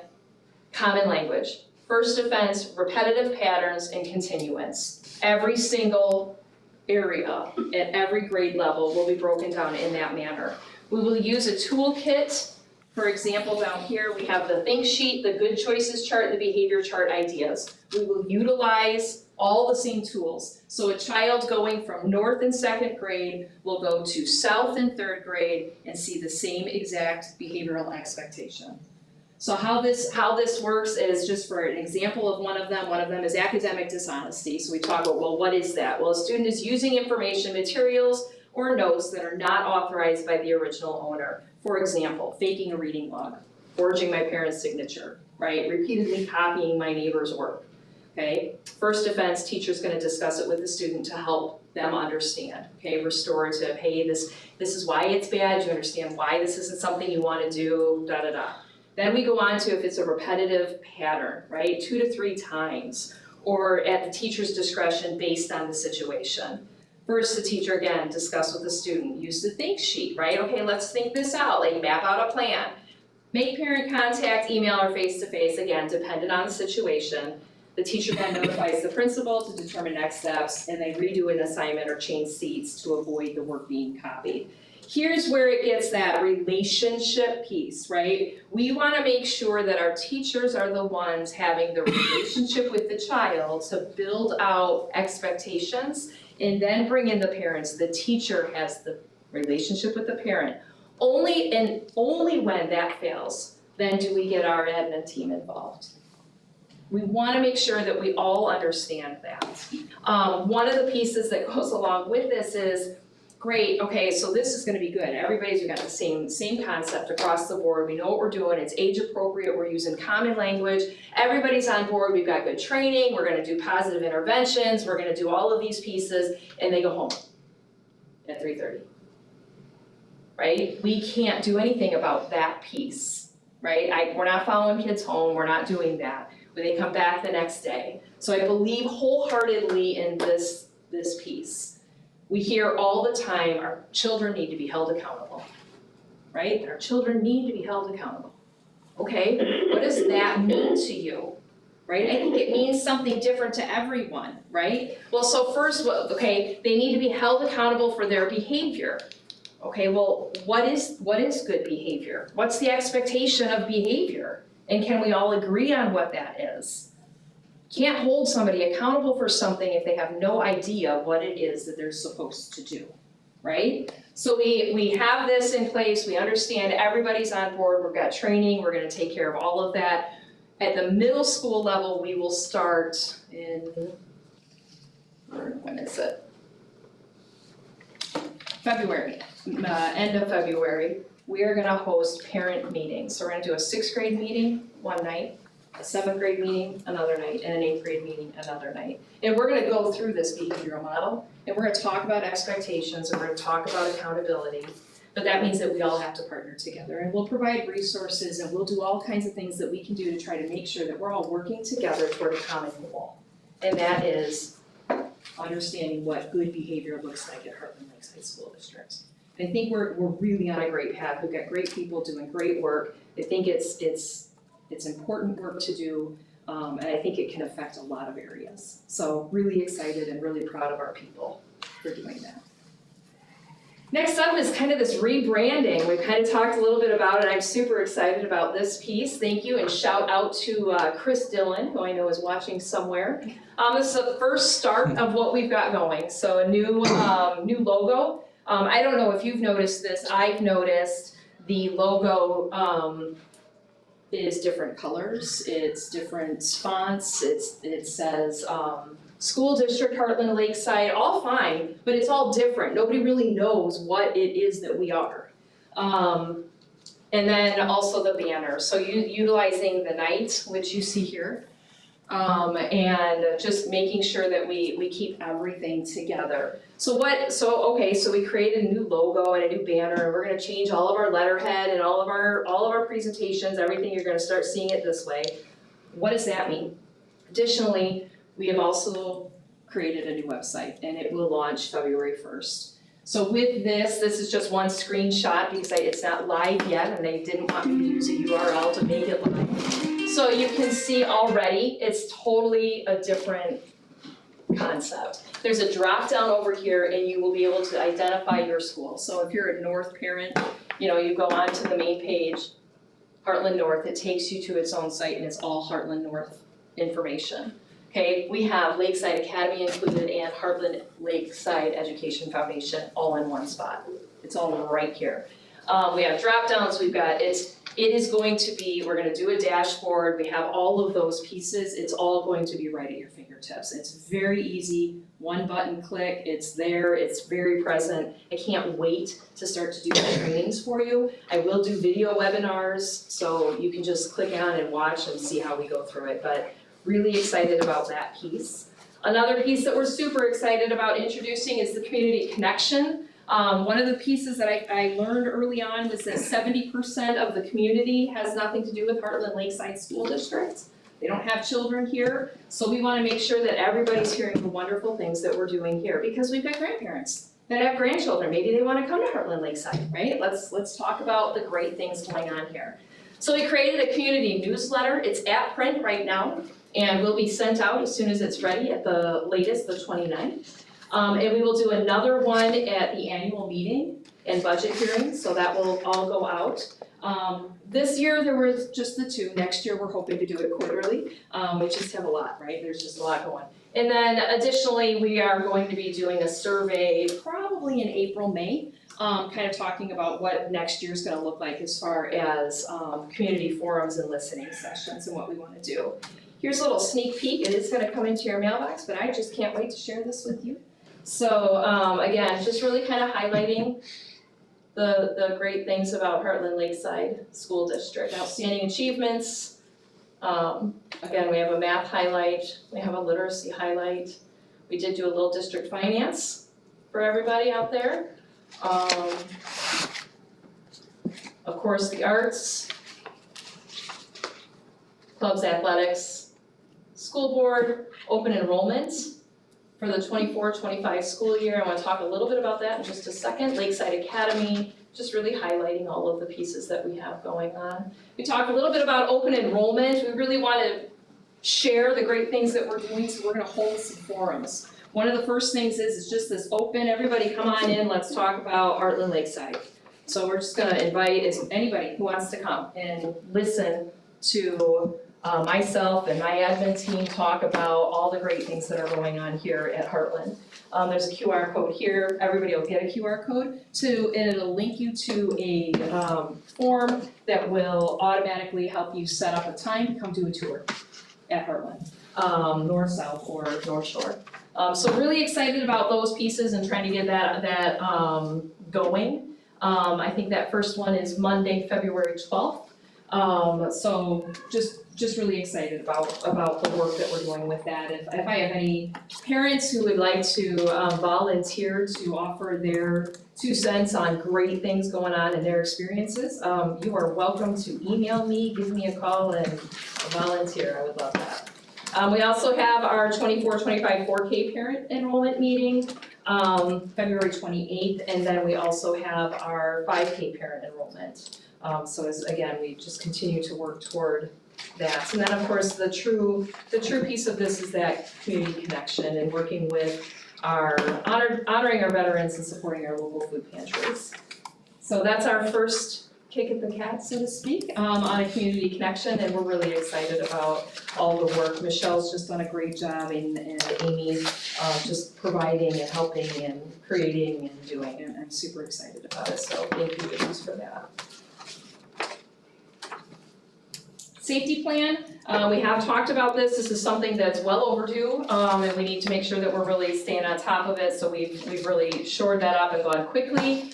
Speaker 10: common language. First offense, repetitive patterns, and continuance. Every single area at every grade level will be broken down in that manner. We will use a toolkit. For example, down here we have the think sheet, the good choices chart, the behavior chart ideas. We will utilize all the same tools. So a child going from North in 2nd grade will go to South in 3rd grade and see the same exact behavioral expectation. So how this works is, just for an example of one of them is academic dishonesty. So we talk about, well, what is that? Well, a student is using information materials or notes that are not authorized by the original owner. For example, faking a reading log, forging my parent's signature, right? Repeatedly copying my neighbor's work, okay? First offense, teacher's gonna discuss it with the student to help them understand, okay? Restorative, hey, this is why it's bad, you understand why this isn't something you wanna do, da-da-da. Then we go on to if it's a repetitive pattern, right? 2 to 3 times, or at the teacher's discretion based on the situation. First, the teacher, again, discuss with the student, use the think sheet, right? Okay, let's think this out, like map out a plan. Make parent contact, email or face-to-face, again, dependent on the situation. The teacher then notifies the principal to determine next steps, and they redo an assignment or change seats to avoid the work being copied. Here's where it gets that relationship piece, right? We wanna make sure that our teachers are the ones having the relationship with the child to build out expectations and then bring in the parents. The teacher has the relationship with the parent. Only when that fails, then do we get our admin team involved. We wanna make sure that we all understand that. One of the pieces that goes along with this is, great, okay, so this is gonna be good. We got the same concept across the board. We know what we're doing, it's age appropriate, we're using common language. Everybody's on board, we've got good training, we're gonna do positive interventions, we're gonna do all of these pieces, and they go home at 3:30. Right? We can't do anything about that piece, right? We're not following kids home, we're not doing that. They come back the next day. So I believe wholeheartedly in this piece. We hear all the time, our children need to be held accountable, right? Our children need to be held accountable. Okay, what does that mean to you? Right? I think it means something different to everyone, right? Well, so first, okay, they need to be held accountable for their behavior. Okay, well, what is good behavior? What's the expectation of behavior? And can we all agree on what that is? Can't hold somebody accountable for something if they have no idea what it is that they're supposed to do, right? So we have this in place, we understand everybody's on board, we've got training, we're gonna take care of all of that. At the middle school level, we will start in, when is it? February, end of February. We are gonna host parent meetings. So we're gonna do a 6th grade meeting one night, a 7th grade meeting another night, and an 8th grade meeting another night. And we're gonna go through this behavioral model, and we're gonna talk about expectations, and we're gonna talk about accountability. But that means that we all have to partner together, and we'll provide resources, and we'll do all kinds of things that we can do to try to make sure that we're all working together toward a common goal. And that is understanding what good behavior looks like at Hartland-Lakeside School District. I think we're really on a great path. We've got great people doing great work. I think it's important work to do, and I think it can affect a lot of areas. So really excited and really proud of our people for doing that. Next up is kind of this rebranding. We've kind of talked a little bit about it. I'm super excited about this piece. Thank you, and shout out to Chris Dillon, who I know is watching somewhere. This is the first start of what we've got going. So a new logo. I don't know if you've noticed this. I've noticed the logo is different colors. It's different fonts. It says School District Hartland-Lakeside, all fine, but it's all different. Nobody really knows what it is that we are. And then also the banner. So utilizing the night, which you see here, and just making sure that we keep everything together. So we created a new logo and a new banner, and we're gonna change all of our letterhead and all of our presentations, everything. You're gonna start seeing it this way. What does that mean? Additionally, we have also created a new website, and it will launch February 1st. So with this is just one screenshot because it's not live yet, and they didn't want me to use a URL to make it live. So you can see already, it's totally a different concept. There's a drop down over here, and you will be able to identify your school. So if you're a North parent, you go onto the main page, Heartland North, it takes you to its own site, and it's all Heartland North information. Okay, we have Lakeside Academy included and Hartland-Lakeside Education Foundation all in one spot. It's all right here. We have drop downs, we've got, it's It is going to be, we're gonna do a dashboard, we have all of those pieces, it's all going to be right at your fingertips. It's very easy, one button click, it's there, it's very present. I can't wait to start to do the trainings for you. I will do video webinars, so you can just click on and watch and see how we go through it, but really excited about that piece. Another piece that we're super excited about introducing is the community connection. One of the pieces that I learned early on was that 70% of the community has nothing to do with Hartland-Lakeside School District. They don't have children here, so we wanna make sure that everybody's hearing the wonderful things that we're doing here, because we've got grandparents that have grandchildren, maybe they wanna come to Hartland-Lakeside, right? Let's talk about the great things going on here. So we created a community newsletter, it's at print right now, and will be sent out as soon as it's ready, at the latest, the 29th. And we will do another one at the annual meeting and budget hearing, so that will all go out. This year there was just the two, next year we're hoping to do it quarterly. We just have a lot, right? There's just a lot going. And then additionally, we are going to be doing a survey probably in April, May, kind of talking about what next year's gonna look like as far as community forums and listening sessions and what we wanna do. Here's a little sneak peek, it is gonna come into your mailbox, but I just can't wait to share this with you. So again, just really kind of highlighting the great things about Hartland-Lakeside School District. Outstanding achievements. Again, we have a math highlight, we have a literacy highlight. We did do a little district finance for everybody out there. Of course, the arts, clubs, athletics, school board, open enrollment for the 24-25 school year. I want to talk a little bit about that in just a second. Lakeside Academy, just really highlighting all of the pieces that we have going on. We talked a little bit about open enrollment. We really want to share the great things that we're doing, so we're going to hold some forums. One of the first things is just this open, everybody come on in, let's talk about Hartland-Lakeside. So we're just going to invite anybody who wants to come and listen to myself and my admin team talk about all the great things that are going on here at Hartland. There's a QR code here, everybody will get a QR code and it'll link you to a form that will automatically help you set up a time to come do a tour at Hartland, north, south, or north shore. So really excited about those pieces and trying to get that going. I think that first one is Monday, February 12th. So just really excited about the work that we're doing with that. If I have any parents who would like to volunteer to offer their 2 cents on great things going on in their experiences, you are welcome to email me, give me a call, and volunteer. I would love that. We also have our 24-25 4K parent enrollment meeting, February 28th, and then we also have our 5K parent enrollment. So again, we just continue to work toward that. And then of course, the true piece of this is that community connection and working with our, honoring our veterans and supporting our local food pantries. So that's our first kick at the cat, so to speak, on a community connection, and we're really excited about all the work. Michelle's just done a great job, and Amy just providing and helping and creating and doing, and I'm super excited about it, so thank you ladies for that. Safety plan, we have talked about this. This is something that's well overdue, and we need to make sure that we're really staying on top of it, so we've really shored that up and gone quickly.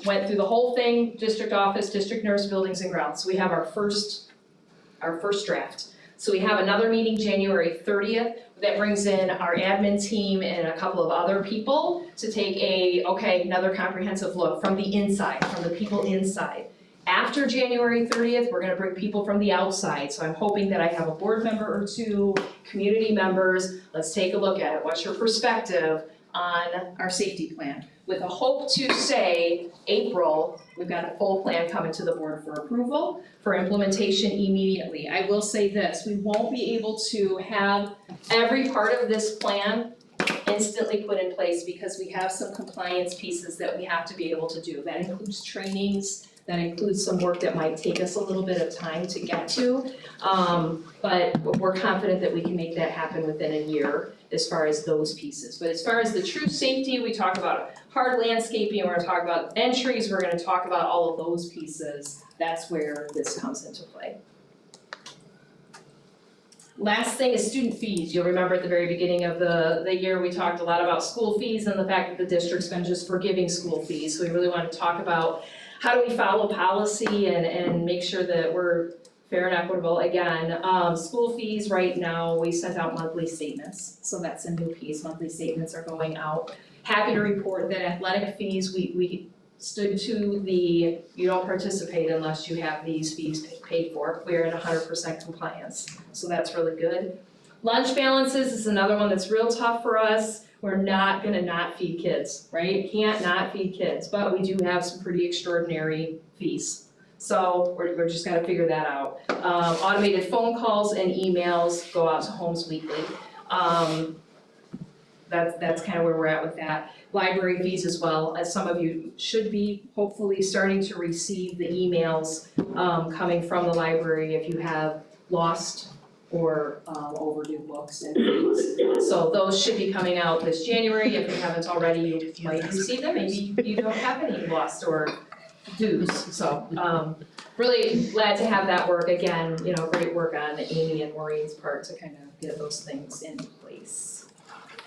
Speaker 10: Went through the whole thing, district office, district nurse, buildings and grounds. So we have our first draft. So we have another meeting January 30th that brings in our admin team and a couple of other people to take another comprehensive look from the inside, from the people inside. After January 30th, we're gonna bring people from the outside. So I'm hoping that I have a board member or two, community members. Let's take a look at it. What's your perspective on our safety plan? With a hope to say April, we've got a full plan coming to the board for approval, for implementation immediately. I will say this, we won't be able to have every part of this plan instantly put in place because we have some compliance pieces that we have to be able to do. That includes trainings, That includes some work that might take us a little bit of time to get to. But we're confident that we can make that happen within a year as far as those pieces. But as far as the true safety, we talk about hard landscaping, we're gonna talk about entries, we're gonna talk about all of those pieces. That's where this comes into play. Last thing is student fees. You'll remember at the very beginning of the year, we talked a lot about school fees and the fact that the district's been just forgiving school fees. So we really want to talk about how do we follow policy and make sure that we're fair and equitable. Again, school fees right now, we sent out monthly statements. So that's a new piece. Monthly statements are going out. Happy to report that athletic fees, we stood to the, you don't participate unless you have these fees paid for. We're at 100% compliance, so that's really good. Lunch balances is another one that's real tough for us. We're not gonna not feed kids, right? Can't not feed kids, but we do have some pretty extraordinary fees. So we're just gotta figure that out. Automated phone calls and emails go out to homes weekly. That's kind of where we're at with that. Library fees as well, as some of you should be hopefully starting to receive the emails coming from the library if you have lost or overdue books and fees. So those should be coming out this January. If you haven't already, you might receive them. Maybe you don't have any lost or dues. So really glad to have that work again. You know, great work on Amy and Maureen's part to kind of get those things in place.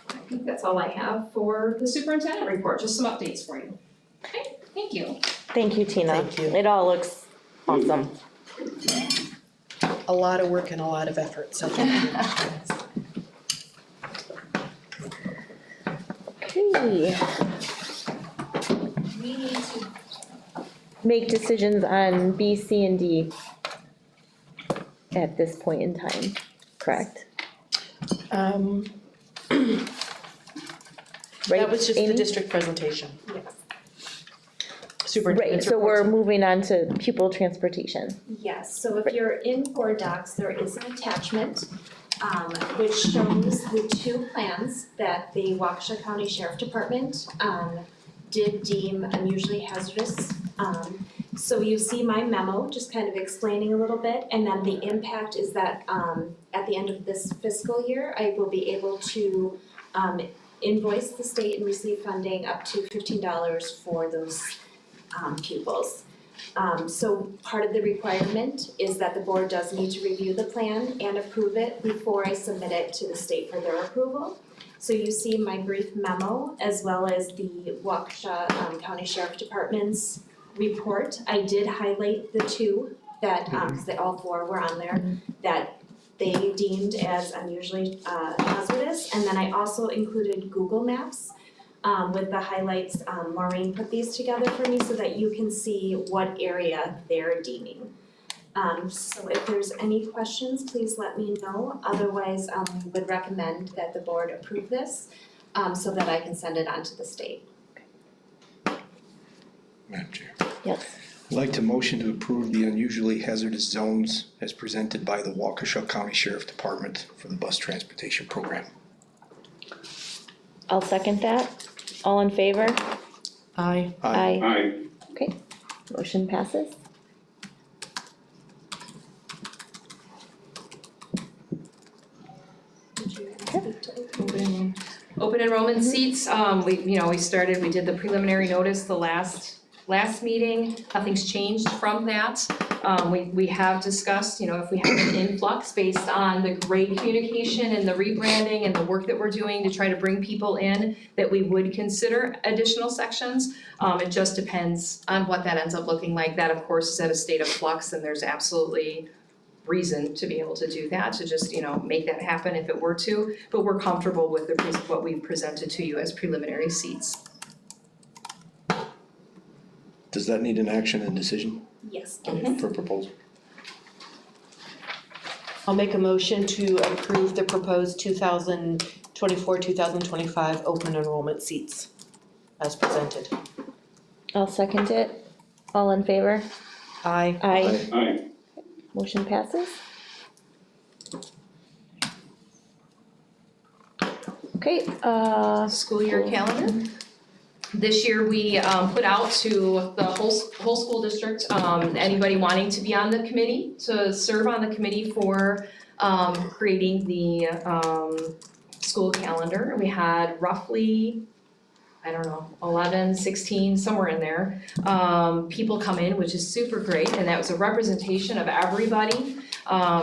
Speaker 10: I think that's all I have for the superintendent report, just some updates for you. Okay, thank you.
Speaker 1: Thank you, Tina.
Speaker 5: Thank you.
Speaker 1: It all looks awesome.
Speaker 5: A lot of work and a lot of effort, so thank you.
Speaker 1: Okay.
Speaker 4: We need to,
Speaker 1: Make decisions on B, C, and D at this point in time, correct? Right,
Speaker 5: That was just the
Speaker 1: Amy?
Speaker 5: district presentation.
Speaker 4: yes,
Speaker 1: Right,
Speaker 5: Superintendent's
Speaker 1: so we're
Speaker 5: report.
Speaker 1: moving on to pupil transportation.
Speaker 4: yes, so if you're in board docs, there is an attachment which shows the two plans that the Waukesha County Sheriff Department did deem unusually hazardous. So you see my memo, just kind of explaining a little bit, and then the impact is that at the end of this fiscal year, I will be able to invoice the state and receive funding up to $15 for those pupils. So part of the requirement is that the board does need to review the plan and approve it before I submit it to the state for their approval. So you see my brief memo as well as the Waukesha County Sheriff Department's report. I did highlight the two that, because all four were on there, that they deemed as unusually hazardous. And then I also included Google Maps with the highlights. Maureen put these together for me so that you can see what area they're deeming. So if there's any questions, please let me know. Otherwise, we would recommend that the board approve this so that I can send it on to the state.
Speaker 3: Madam Chair.
Speaker 1: Yes.
Speaker 3: I'd like to motion to approve the unusually hazardous zones as presented by the Waukesha County Sheriff Department for the bus transportation program.
Speaker 1: I'll second that. All in favor?
Speaker 5: Aye.
Speaker 1: Aye.
Speaker 11: Aye.
Speaker 1: Okay, motion passes.
Speaker 10: Open enrollment seats, we did the preliminary notice the last meeting, nothing's changed from that. We have discussed, if we have an influx based on the great communication and the rebranding and the work that we're doing to try to bring people in, that we would consider additional sections. It just depends on what that ends up looking like. That, of course, is at a state of flux, and there's absolutely reason to be able to do that, to just, make that happen if it were to. But we're comfortable with what we've presented to you as preliminary seats.
Speaker 3: Does that need an action and decision
Speaker 4: Yes,
Speaker 3: for proposal?
Speaker 5: I'll make a motion to approve the proposed 2024-2025 open enrollment seats as presented.
Speaker 1: I'll second it. All in favor?
Speaker 5: Aye.
Speaker 1: Aye.
Speaker 11: Aye.
Speaker 1: Motion passes. Okay,
Speaker 10: School year calendar? This year, we put out to the whole school district, anybody wanting to be on the committee, to serve on the committee for creating the school calendar. We had roughly, 11, 16, somewhere in there, people come in, which is super great, and that was a representation of everybody.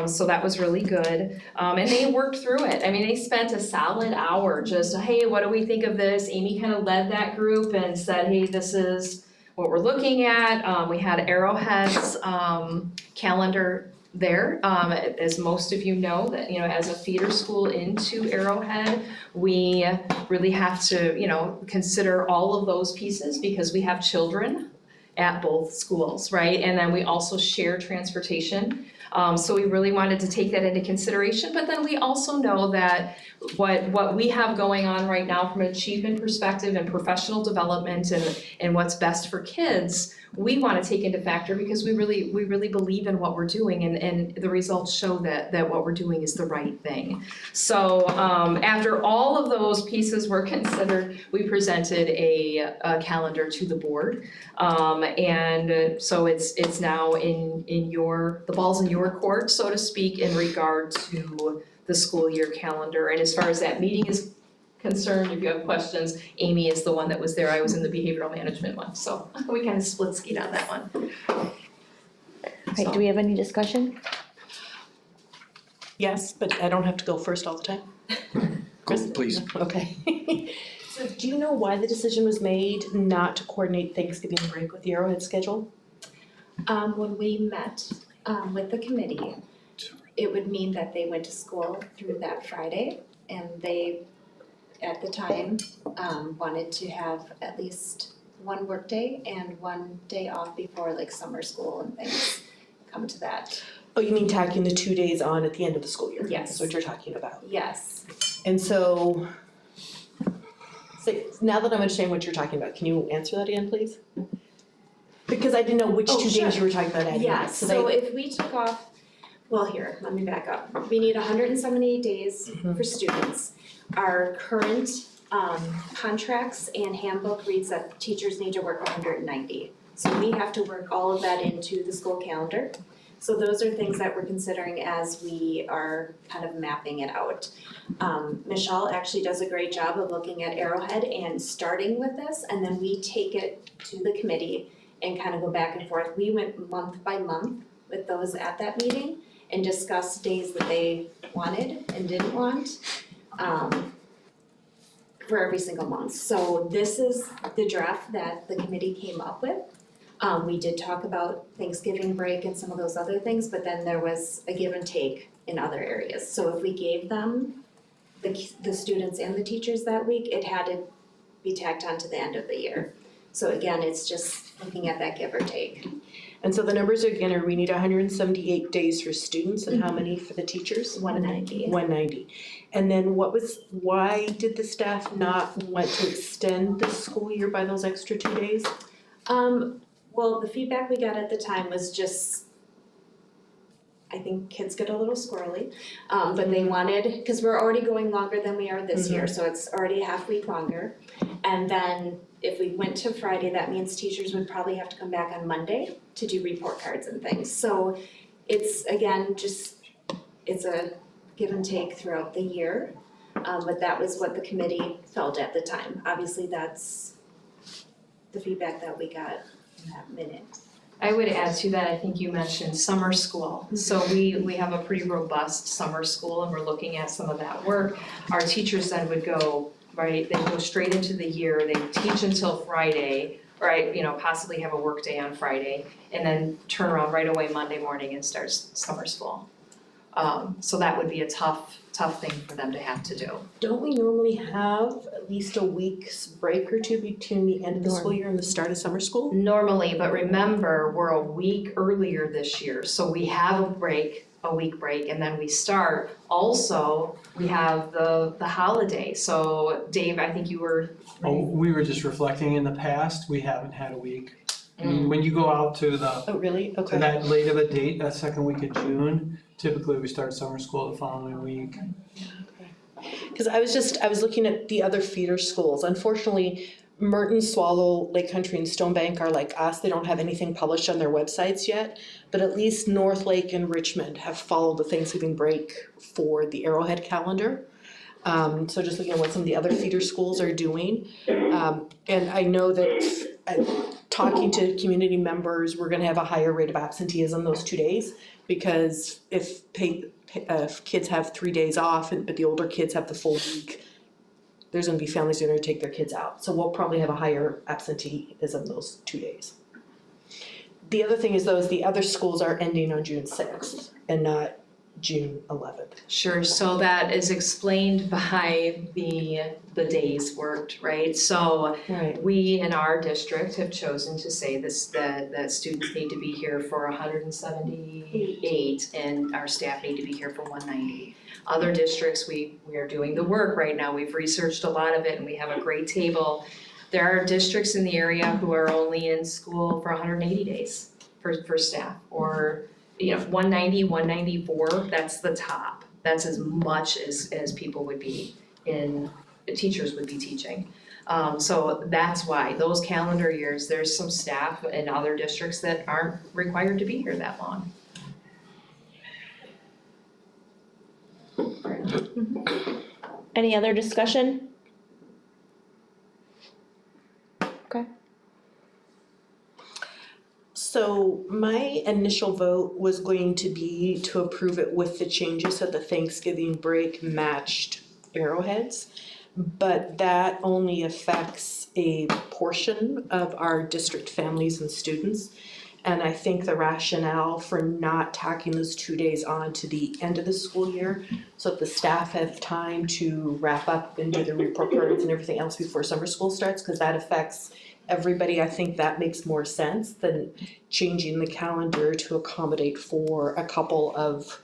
Speaker 10: So that was really good. And they worked through it. I mean, they spent a solid hour just, hey, what do we think of this? Amy kind of led that group and said, hey, this is what we're looking at. We had Arrowhead's calendar there. As most of you know, that, as a feeder school into Arrowhead, we really have to, consider all of those pieces because we have children at both schools, right? And then we also share transportation. So we really wanted to take that into consideration, but then we also know that what we have going on right now from an achievement perspective and professional development and what's best for kids, we want to take into factor because we really believe in what we're doing and the results show that what we're doing is the right thing. So after all of those pieces were considered, we presented a calendar to the board. And so it's now the ball's in your court, so to speak, in regard to the school year calendar. And as far as that meeting is concerned, if you have questions, Amy is the one that was there. I was in the behavioral management one, so we kind of split skied on that one.
Speaker 1: Right, do we have any discussion?
Speaker 5: Yes, but I don't have to go first all the time.
Speaker 3: Go, please.
Speaker 5: Okay. So do you know why the decision was made not to coordinate Thanksgiving break with the Arrowhead schedule?
Speaker 4: When we met with the committee, it would mean that they went to school through that Friday, and they, at the time, wanted to have at least one work day and one day off before like summer school and things come to that.
Speaker 5: Oh, you mean tacking the 2 days on at the end of the school year?
Speaker 4: Yes.
Speaker 5: That's what you're talking about.
Speaker 4: Yes.
Speaker 5: And so now that I'm understanding what you're talking about, can you answer that again, please? Because I didn't know which 2 days you were talking about adding.
Speaker 4: Yeah, so if we took off, well, here, let me back up. We need 178 days for students. Our current contracts and handbook reads that teachers need to work 190. So we have to work all of that into the school calendar. So those are things that we're considering as we are kind of mapping it out. Michelle actually does a great job of looking at Arrowhead and starting with this, and then we take it to the committee and kind of go back and forth. We went month by month with those at that meeting and discussed days that they wanted and didn't want for every single month. So this is the draft that the committee came up with. We did talk about Thanksgiving break and some of those other things, but then there was a give and take in other areas. So if we gave them the students and the teachers that week, it had to be tacked on to the end of the year. So again, it's just looking at that give or take.
Speaker 5: And so the numbers again are we need 178 days for students and how many for the teachers?
Speaker 4: 190.
Speaker 5: 190. And then why did the staff not want to extend the school year by those extra 2 days?
Speaker 4: Well, the feedback we got at the time was just, I think kids get a little squirrely, but they wanted, because we're already going longer than we are this year, so it's already a half week longer. And then if we went to Friday, that means teachers would probably have to come back on Monday to do report cards and things. So it's, again, it's a give and take throughout the year, but that was what the committee felt at the time. Obviously, that's the feedback that we got in that minute.
Speaker 10: I would add to that, I think you mentioned summer school. So we have a pretty robust summer school and we're looking at some of that work. Our teachers then would go, right, they go straight into the year, they teach until Friday, right, possibly have a work day on Friday, and then turn around right away Monday morning and start summer school. So that would be a tough thing for them to have to do.
Speaker 5: Don't we normally have at least a week's break or two between the end of the school year and the start of summer school?
Speaker 10: Normally, but remember, we're a week earlier this year, so we have a week break, and then we start. Also, we have the holiday, so Dave, I think you were.
Speaker 2: Oh, we were just reflecting in the past, we haven't had a week. I mean, when you go out to
Speaker 5: Oh, really? Okay.
Speaker 2: to that late of a date, that second week of June, typically we start summer school the following week.
Speaker 5: Because I was looking at the other feeder schools. Unfortunately, Merton, Swallow, Lake Country, and Stone Bank are like us, they don't have anything published on their websites yet, but at least North Lake and Richmond have followed the Thanksgiving break for the Arrowhead calendar. So just looking at what some of the other feeder schools are doing. And I know that talking to community members, we're gonna have a higher rate of absenteeism those 2 days, because if kids have 3 days off, but the older kids have the full week, there's gonna be families who are gonna take their kids out. So we'll probably have a higher absenteeism those 2 days. The other thing is though, is the other schools are ending on June 6th and not June 11th.
Speaker 10: Sure, so that is explained by the days worked, right? So
Speaker 5: Right.
Speaker 10: we in our district have chosen to say this, that students need to be here for 178 and our staff need to be here for 190. Other districts, we are doing the work right now, we've researched a lot of it and we have a great table. There are districts in the area who are only in school for 180 days for staff, or 190, 194, that's the top. That's as much as people would be teachers would be teaching. So that's why, those calendar years, there's some staff in other districts that aren't required to be here that long.
Speaker 1: Any other discussion? Okay.
Speaker 5: So my initial vote was going to be to approve it with the changes so the Thanksgiving break matched Arrowheads. But that only affects a portion of our district families and students. And I think the rationale for not tacking those 2 days on to the end of the school year, so that the staff have time to wrap up and do their report cards and everything else before summer school starts, because that affects everybody. I think that makes more sense than changing the calendar to accommodate for a couple of,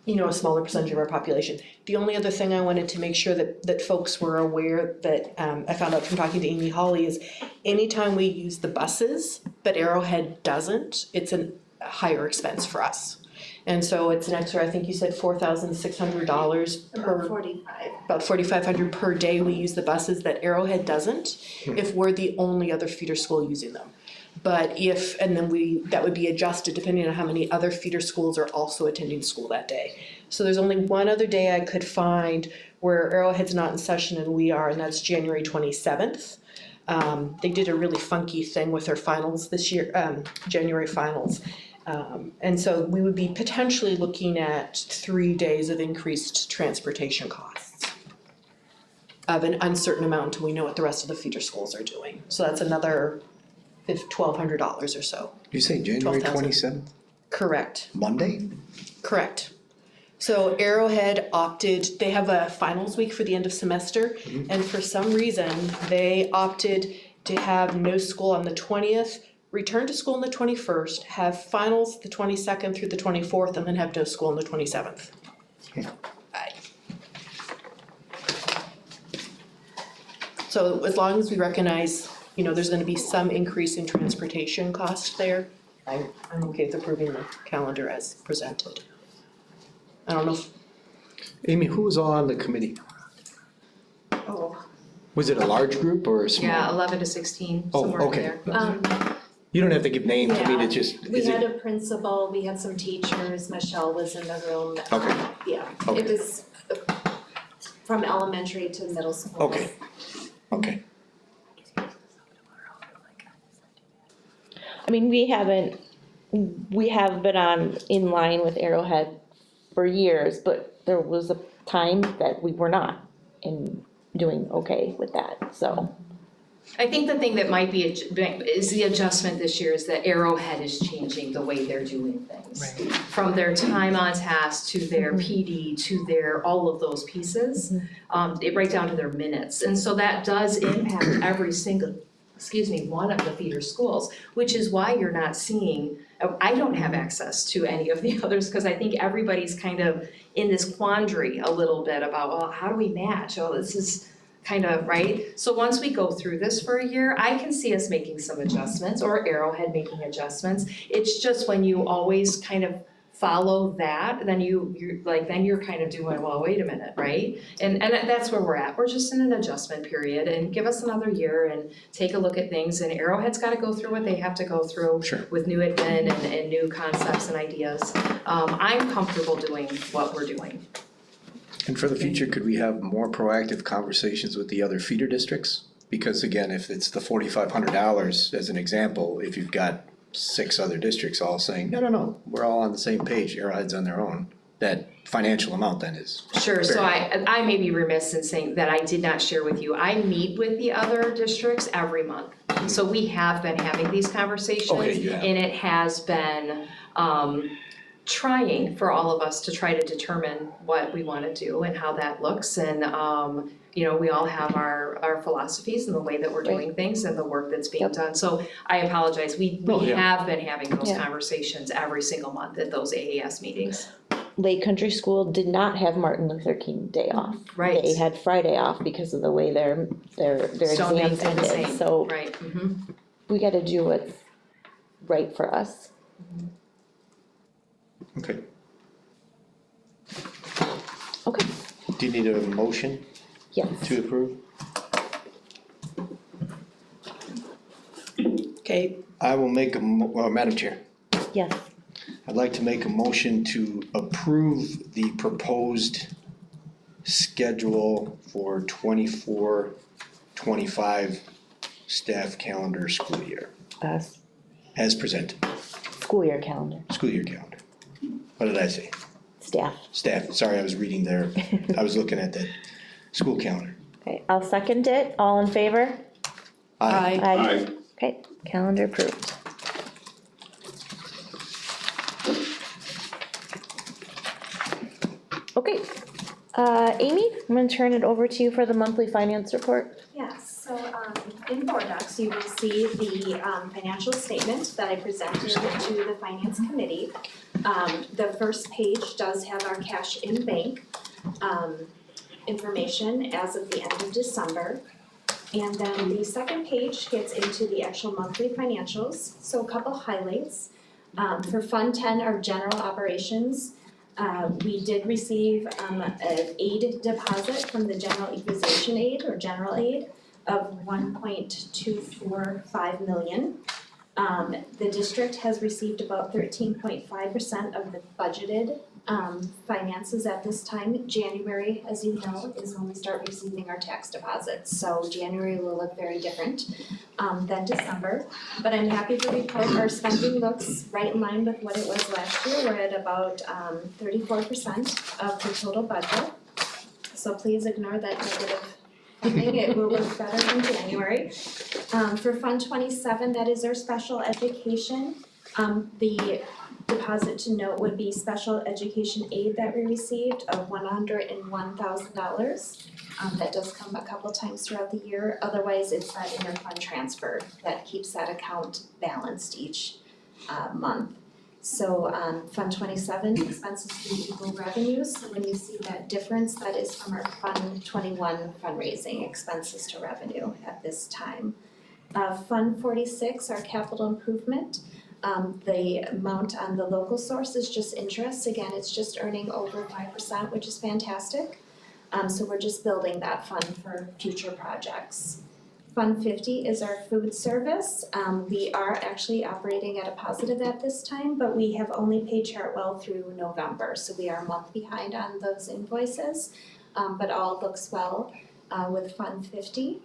Speaker 5: a smaller percentage of our population. The only other thing I wanted to make sure that folks were aware that I found out from talking to Amy Hawley is anytime we use the buses, but Arrowhead doesn't, it's a higher expense for us. And so it's an extra, I think you said $4,600 per.
Speaker 4: About 45.
Speaker 5: About $4,500 per day we use the buses that Arrowhead doesn't, if we're the only other feeder school using them. But that would be adjusted depending on how many other feeder schools are also attending school that day. So there's only one other day I could find where Arrowhead's not in session and we are, and that's January 27th. They did a really funky thing with their finals this year, January finals. And so we would be potentially looking at 3 days of increased transportation costs of an uncertain amount until we know what the rest of the feeder schools are doing. So that's another $1,200 or so.
Speaker 3: You say January 27th?
Speaker 5: Correct.
Speaker 3: Monday?
Speaker 5: Correct. So Arrowhead opted, they have a finals week for the end of semester, and for some reason, they opted to have no school on the 20th, return to school on the 21st, have finals the 22nd through the 24th, and then have no school on the 27th. So as long as we recognize, there's gonna be some increase in transportation costs there, I'm okay with approving the calendar as presented. I don't know if.
Speaker 3: Amy, who was on the committee?
Speaker 10: Oh.
Speaker 3: Was it a large group or a small?
Speaker 10: Yeah, 11 to 16,
Speaker 3: Oh,
Speaker 10: somewhere in
Speaker 3: okay.
Speaker 10: there.
Speaker 3: You don't have to give names, I mean, it's just,
Speaker 4: We
Speaker 3: is
Speaker 4: had
Speaker 3: it?
Speaker 4: a principal, we had some teachers, Michelle was in the room.
Speaker 3: Okay.
Speaker 4: Yeah,
Speaker 3: Okay.
Speaker 4: it was from elementary to middle school.
Speaker 3: Okay. Okay.
Speaker 1: I mean, we have been in line with Arrowhead for years, but there was a time that we were not doing okay with that, so.
Speaker 10: I think the thing that might be, is the adjustment this year is that Arrowhead is changing the way they're doing things.
Speaker 5: Right.
Speaker 10: From their time on task to their PD to their, all of those pieces, right down to their minutes. And so that does impact every single, one of the feeder schools, which is why you're not seeing, I don't have access to any of the others, because I think everybody's kind of in this quandary a little bit about, well, how do we match? Oh, this is kind of, right? So once we go through this for a year, I can see us making some adjustments, or Arrowhead making adjustments. It's just when you always kind of follow that, then you're kind of doing, well, wait a minute, right? And that's where we're at, we're just in an adjustment period, and give us another year and take a look at things, and Arrowhead's gotta go through what they have to go through
Speaker 3: Sure.
Speaker 10: with new admin and new concepts and ideas. I'm comfortable doing what we're doing.
Speaker 3: And for the future, could we have more proactive conversations with the other feeder districts? Because again, if it's the $4,500 as an example, if you've got 6 other districts all saying, no, we're all on the same page, Arrowhead's on their own, that financial amount then is.
Speaker 10: Sure, so
Speaker 3: very-
Speaker 10: I may be remiss in saying that I did not share with you, I meet with the other districts every month. So we have been having these conversations,
Speaker 3: Okay, you have.
Speaker 10: and it has been, trying for all of us to try to determine what we wanna do and how that looks, and, you know, we all have our philosophies and the way that we're doing things and the work that's being done, so I apologize, we have been having those
Speaker 1: Yeah.
Speaker 10: conversations every single month at those AAS meetings.
Speaker 1: Lake Country School did not have Martin Luther King Day off.
Speaker 10: Right.
Speaker 1: They had Friday off because of the way their
Speaker 10: Stonegate
Speaker 1: exams
Speaker 10: did the
Speaker 1: ended,
Speaker 10: same,
Speaker 1: so
Speaker 10: right,
Speaker 1: we gotta do what's right for us.
Speaker 3: Okay.
Speaker 1: Okay.
Speaker 3: Do you need a motion
Speaker 1: Yes.
Speaker 3: to approve?
Speaker 5: Okay,
Speaker 3: I will make Madam Chair,
Speaker 1: Yes.
Speaker 3: I'd like to make a motion to approve the proposed schedule for 24-25 staff calendar school year, as presented,
Speaker 1: School year calendar,
Speaker 3: school year calendar. What did I say?
Speaker 1: staff.
Speaker 3: Staff, sorry, I was reading there, I was looking at the school calendar.
Speaker 1: Okay, I'll second it. All in favor?
Speaker 5: Aye.
Speaker 11: Aye.
Speaker 1: Okay, calendar approved. Okay, Amy, I'm gonna turn it over to you for the monthly finance report.
Speaker 4: Yes, so in board docs, you will see the financial statement that I presented to the finance committee. The first page does have our cash in bank information as of the end of December. And then the second page gets into the actual monthly financials, so a couple highlights. For Fund 10, our general operations, we did receive an aid deposit from the general equalization aid or general aid of 1.245 million. The district has received about 13.5% of the budgeted finances at this time. January, as you know, is when we start receiving our tax deposits, so January will look very different than December. But I'm happy to report our spending looks right in line with what it was last year. We're at about 34% of the total budget. So please ignore that negative thing, it will look better in January. For Fund 27, that is our special education. The deposit to note would be special education aid that we received of $101,000. That does come a couple times throughout the year, otherwise it's that interfund transfer that keeps that account balanced each month. So Fund 27 expenses to equal revenues, so when you see that difference, that is from our Fund 21 fundraising expenses to revenue at this time. Fund 46, our capital improvement, the amount on the local source is just interest, again, it's just earning over 5%, which is fantastic. So we're just building that fund for future projects. Fund 50 is our food service. We are actually operating at a positive at this time, but we have only paid Chartwell through November, so we are a month behind on those invoices. But all looks well with Fund 50.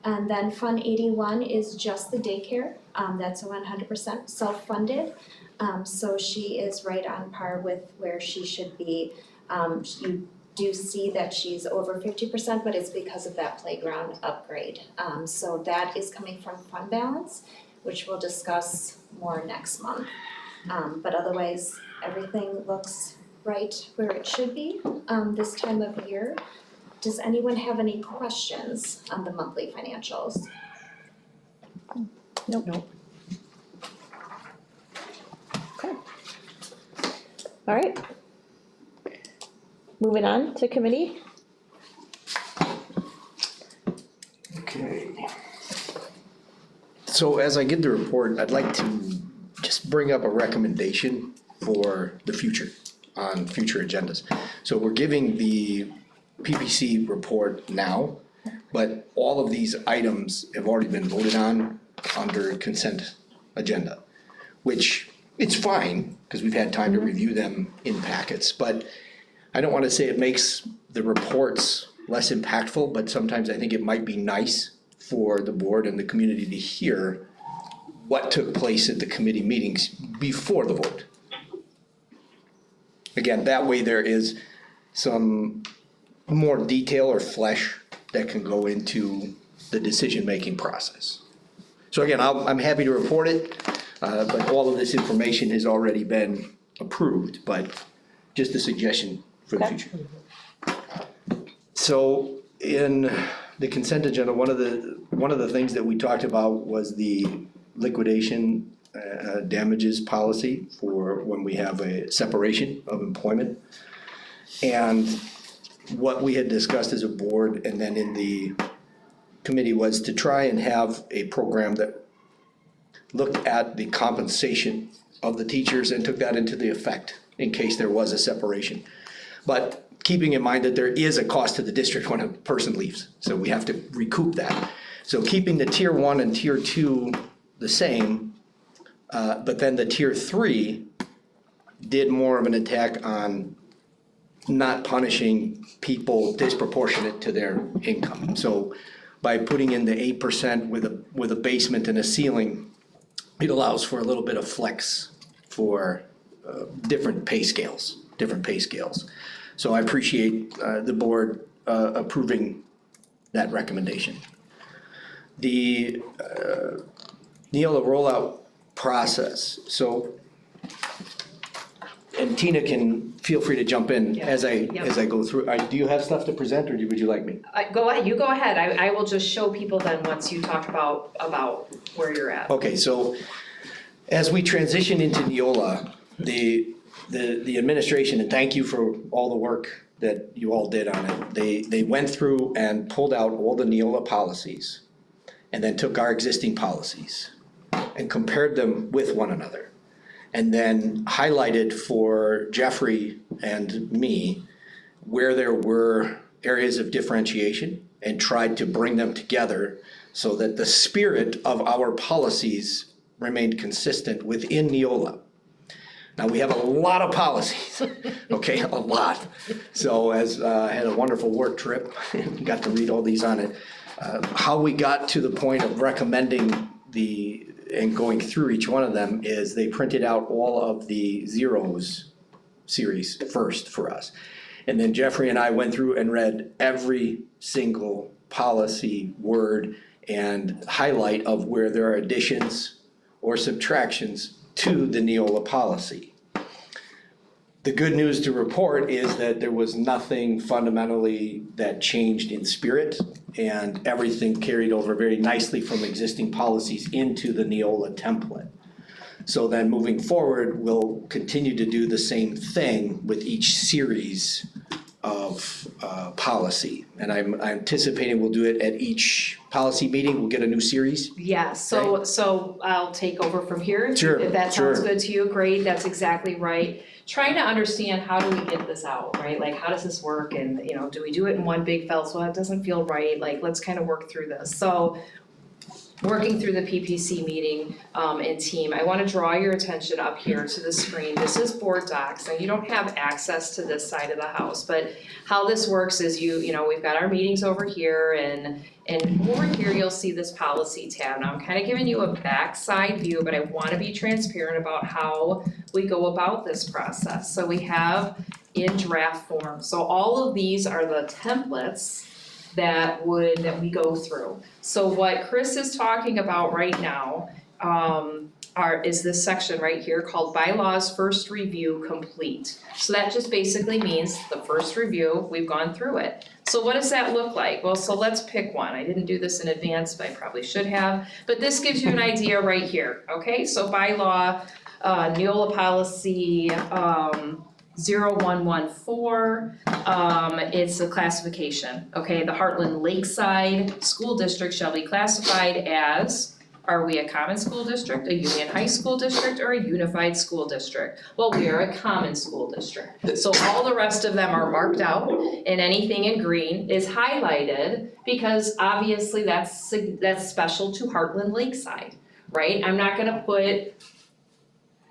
Speaker 4: And then Fund 81 is just the daycare. That's 100% self-funded. So she is right on par with where she should be. You do see that she's over 50%, but it's because of that playground upgrade. So that is coming from fund balance, which we'll discuss more next month. But otherwise, everything looks right where it should be this time of year. Does anyone have any questions on the monthly financials?
Speaker 1: Nope. Okay. All right. Moving on to committee.
Speaker 3: Okay. So as I get the report, I'd like to just bring up a recommendation for the future, on future agendas. So we're giving the PPC report now, but all of these items have already been voted on under consent agenda, which it's fine, because we've had time to review them in packets, but I don't wanna say it makes the reports less impactful, but sometimes I think it might be nice for the board and the community to hear what took place at the committee meetings before the vote. Again, that way there is some more detail or flesh that can go into the decision-making process. So again, I'm happy to report it, but all of this information has already been approved, but just a suggestion for the future. So in the consent agenda, one of the things that we talked about was the liquidation damages policy for when we have a separation of employment. And what we had discussed as a board and then in the committee was to try and have a program that looked at the compensation of the teachers and took that into the effect in case there was a separation. But keeping in mind that there is a cost to the district when a person leaves, so we have to recoup that. So keeping the tier 1 and tier 2 the same, but then the tier 3 did more of an attack on not punishing people disproportionate to their income. So by putting in the 8% with a basement and a ceiling, it allows for a little bit of flex for different pay scales. So I appreciate the board approving that recommendation. The Neola rollout process, so, and Tina can feel free to jump in as I go through. Do you have stuff to present, or would you like me?
Speaker 10: Go ahead, you go ahead. I will just show people then once you talk about where you're at.
Speaker 3: Okay, so as we transition into Neola, the administration, and thank you for all the work that you all did on it, they went through and pulled out all the Neola policies and then took our existing policies and compared them with one another. And then highlighted for Jeffrey and me where there were areas of differentiation and tried to bring them together so that the spirit of our policies remained consistent within Neola. Now, we have a lot of policies, okay, a lot. So as I had a wonderful work trip, got to read all these on it. How we got to the point of recommending and going through each one of them is they printed out all of the zeros series first for us. And then Jeffrey and I went through and read every single policy word and highlight of where there are additions or subtractions to the Neola policy. The good news to report is that there was nothing fundamentally that changed in spirit, and everything carried over very nicely from existing policies into the Neola template. So then moving forward, we'll continue to do the same thing with each series of policy. And I'm anticipating we'll do it at each policy meeting, we'll get a new series.
Speaker 10: Yeah, so I'll take over from here.
Speaker 3: Sure,
Speaker 10: If that sounds
Speaker 3: sure.
Speaker 10: good to you, great, that's exactly right. Trying to understand how do we get this out, right? Like, how does this work? And, do we do it in one big fell swoop? It doesn't feel right. Like, let's kind of work through this. So, working through the PPC meeting and team, I want to draw your attention up here to the screen. This is board docs. Now, you don't have access to this side of the house, but how this works is we've got our meetings over here, and over here you'll see this policy tab. Now, I'm kind of giving you a backside view, but I want to be transparent about how we go about this process. So we have in draft form. So all of these are the templates that we go through. So what Chris is talking about right now is this section right here called Bylaws First Review Complete. So that just basically means the first review, we've gone through it. So what does that look like? Well, so let's pick one. I didn't do this in advance, but I probably should have. But this gives you an idea right here, okay? So bylaw, Neola policy 0114, it's a classification, okay? The Hartland-Lakeside School District shall be classified as Are we a common school district, a union high school district, or a unified school district? Well, we are a common school district. So all the rest of them are marked out, and anything in green is highlighted because obviously that's special to Hartland-Lakeside, right? I'm not gonna put,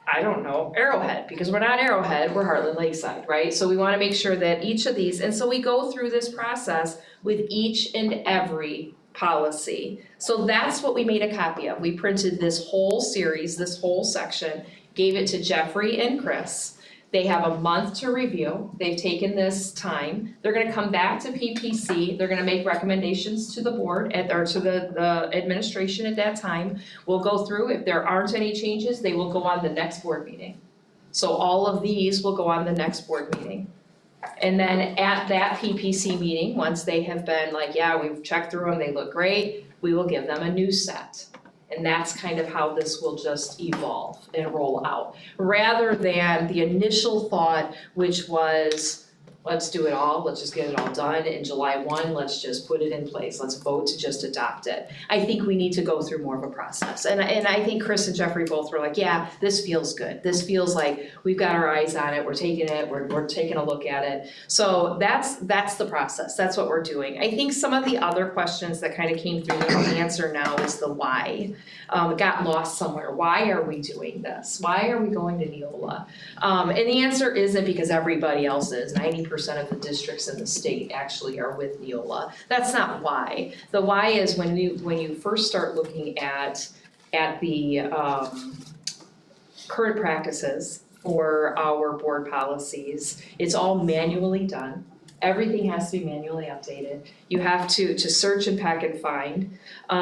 Speaker 10: I don't know, Arrowhead, because we're not Arrowhead, we're Hartland-Lakeside, right? So we wanna make sure that each of these, and so we go through this process with each and every policy. So that's what we made a copy of. We printed this whole series, this whole section, gave it to Jeffrey and Chris. They have a month to review. They've taken this time. They're gonna come back to PPC. They're gonna make recommendations to the board or to the administration at that time. We'll go through. If there aren't any changes, they will go on the next board meeting. So all of these will go on the next board meeting. And then at that PPC meeting, once they have been like, yeah, we've checked through them, they look great, we will give them a new set. And that's kind of how this will just evolve and roll out. Rather than the initial thought, which was, let's do it all, let's just get it all done in July 1, let's just put it in place, let's vote to just adopt it. I think we need to go through more of a process. And I think Chris and Jeffrey both were like, yeah, this feels good. This feels like we've got our eyes on it, we're taking it, we're taking a look at it. So that's the process, that's what we're doing. I think some of the other questions that kind of came through that I'll answer now is the why. It got lost somewhere. Why are we doing this? Why are we going to Neola? And the answer isn't because everybody else is. 90% of the districts in the state actually are with Neola. That's not why. The why is when you first start looking at the current practices for our board policies, it's all manually done. Everything has to be manually updated. You have to search and pack and find. They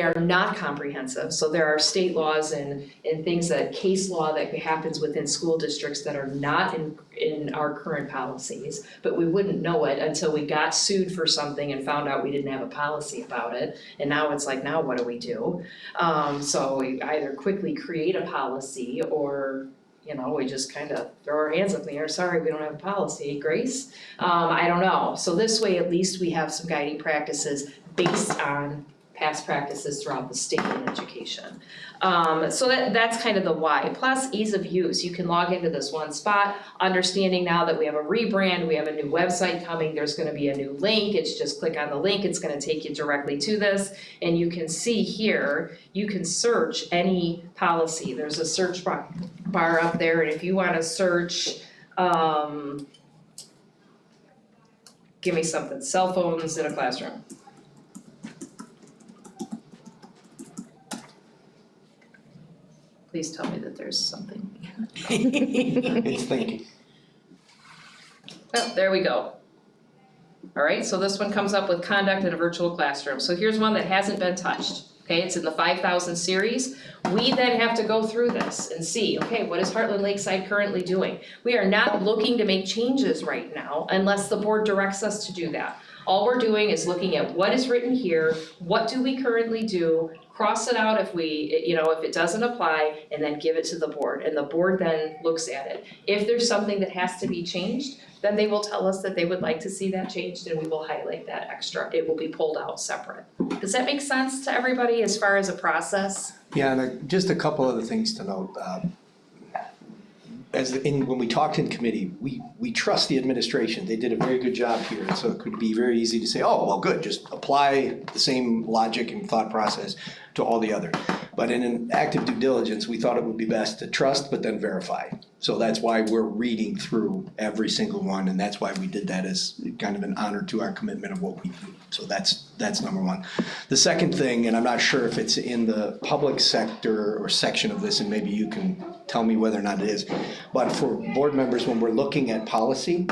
Speaker 10: are not comprehensive, so there are state laws and things that case law that happens within school districts that are not in our current policies, but we wouldn't know it until we got sued for something and found out we didn't have a policy about it. And now it's like, now what do we do? So we either quickly create a policy or we just kind of throw our hands up in the air, sorry, we don't have a policy, Grace? I don't know. So this way, at least we have some guiding practices based on past practices throughout the state in education. So that's kind of the why. Plus ease of use. You can log into this one spot, understanding now that we have a rebrand, we have a new website coming, there's gonna be a new link, it's just click on the link, it's gonna take you directly to this, and you can see here, you can search any policy. There's a search bar up there, and if you wanna search, give me something, cell phones in a classroom. Please tell me that there's something.
Speaker 3: It's thinking.
Speaker 10: Oh, there we go. All right, so this one comes up with conduct in a virtual classroom. So here's one that hasn't been touched. Okay, it's in the 5,000 series. We then have to go through this and see, okay, what is Hartland-Lakeside currently doing? We are not looking to make changes right now unless the board directs us to do that. All we're doing is looking at what is written here, what do we currently do, cross it out if if it doesn't apply, and then give it to the board. And the board then looks at it. If there's something that has to be changed, then they will tell us that they would like to see that changed, and we will highlight that extra. It will be pulled out separate. Does that make sense to everybody as far as a process?
Speaker 3: Yeah, and just a couple other things to note. When we talked in committee, we trust the administration. They did a very good job here, and so it could be very easy to say, oh, well, good, just apply the same logic and thought process to all the other. But in an active due diligence, we thought it would be best to trust but then verify. So that's why we're reading through every single one, and that's why we did that as kind of an honor to our commitment of what we do. So that's number one. The second thing, and I'm not sure if it's in the public sector or section of this, and maybe you can tell me whether or not it is, but for board members, when we're looking at policy,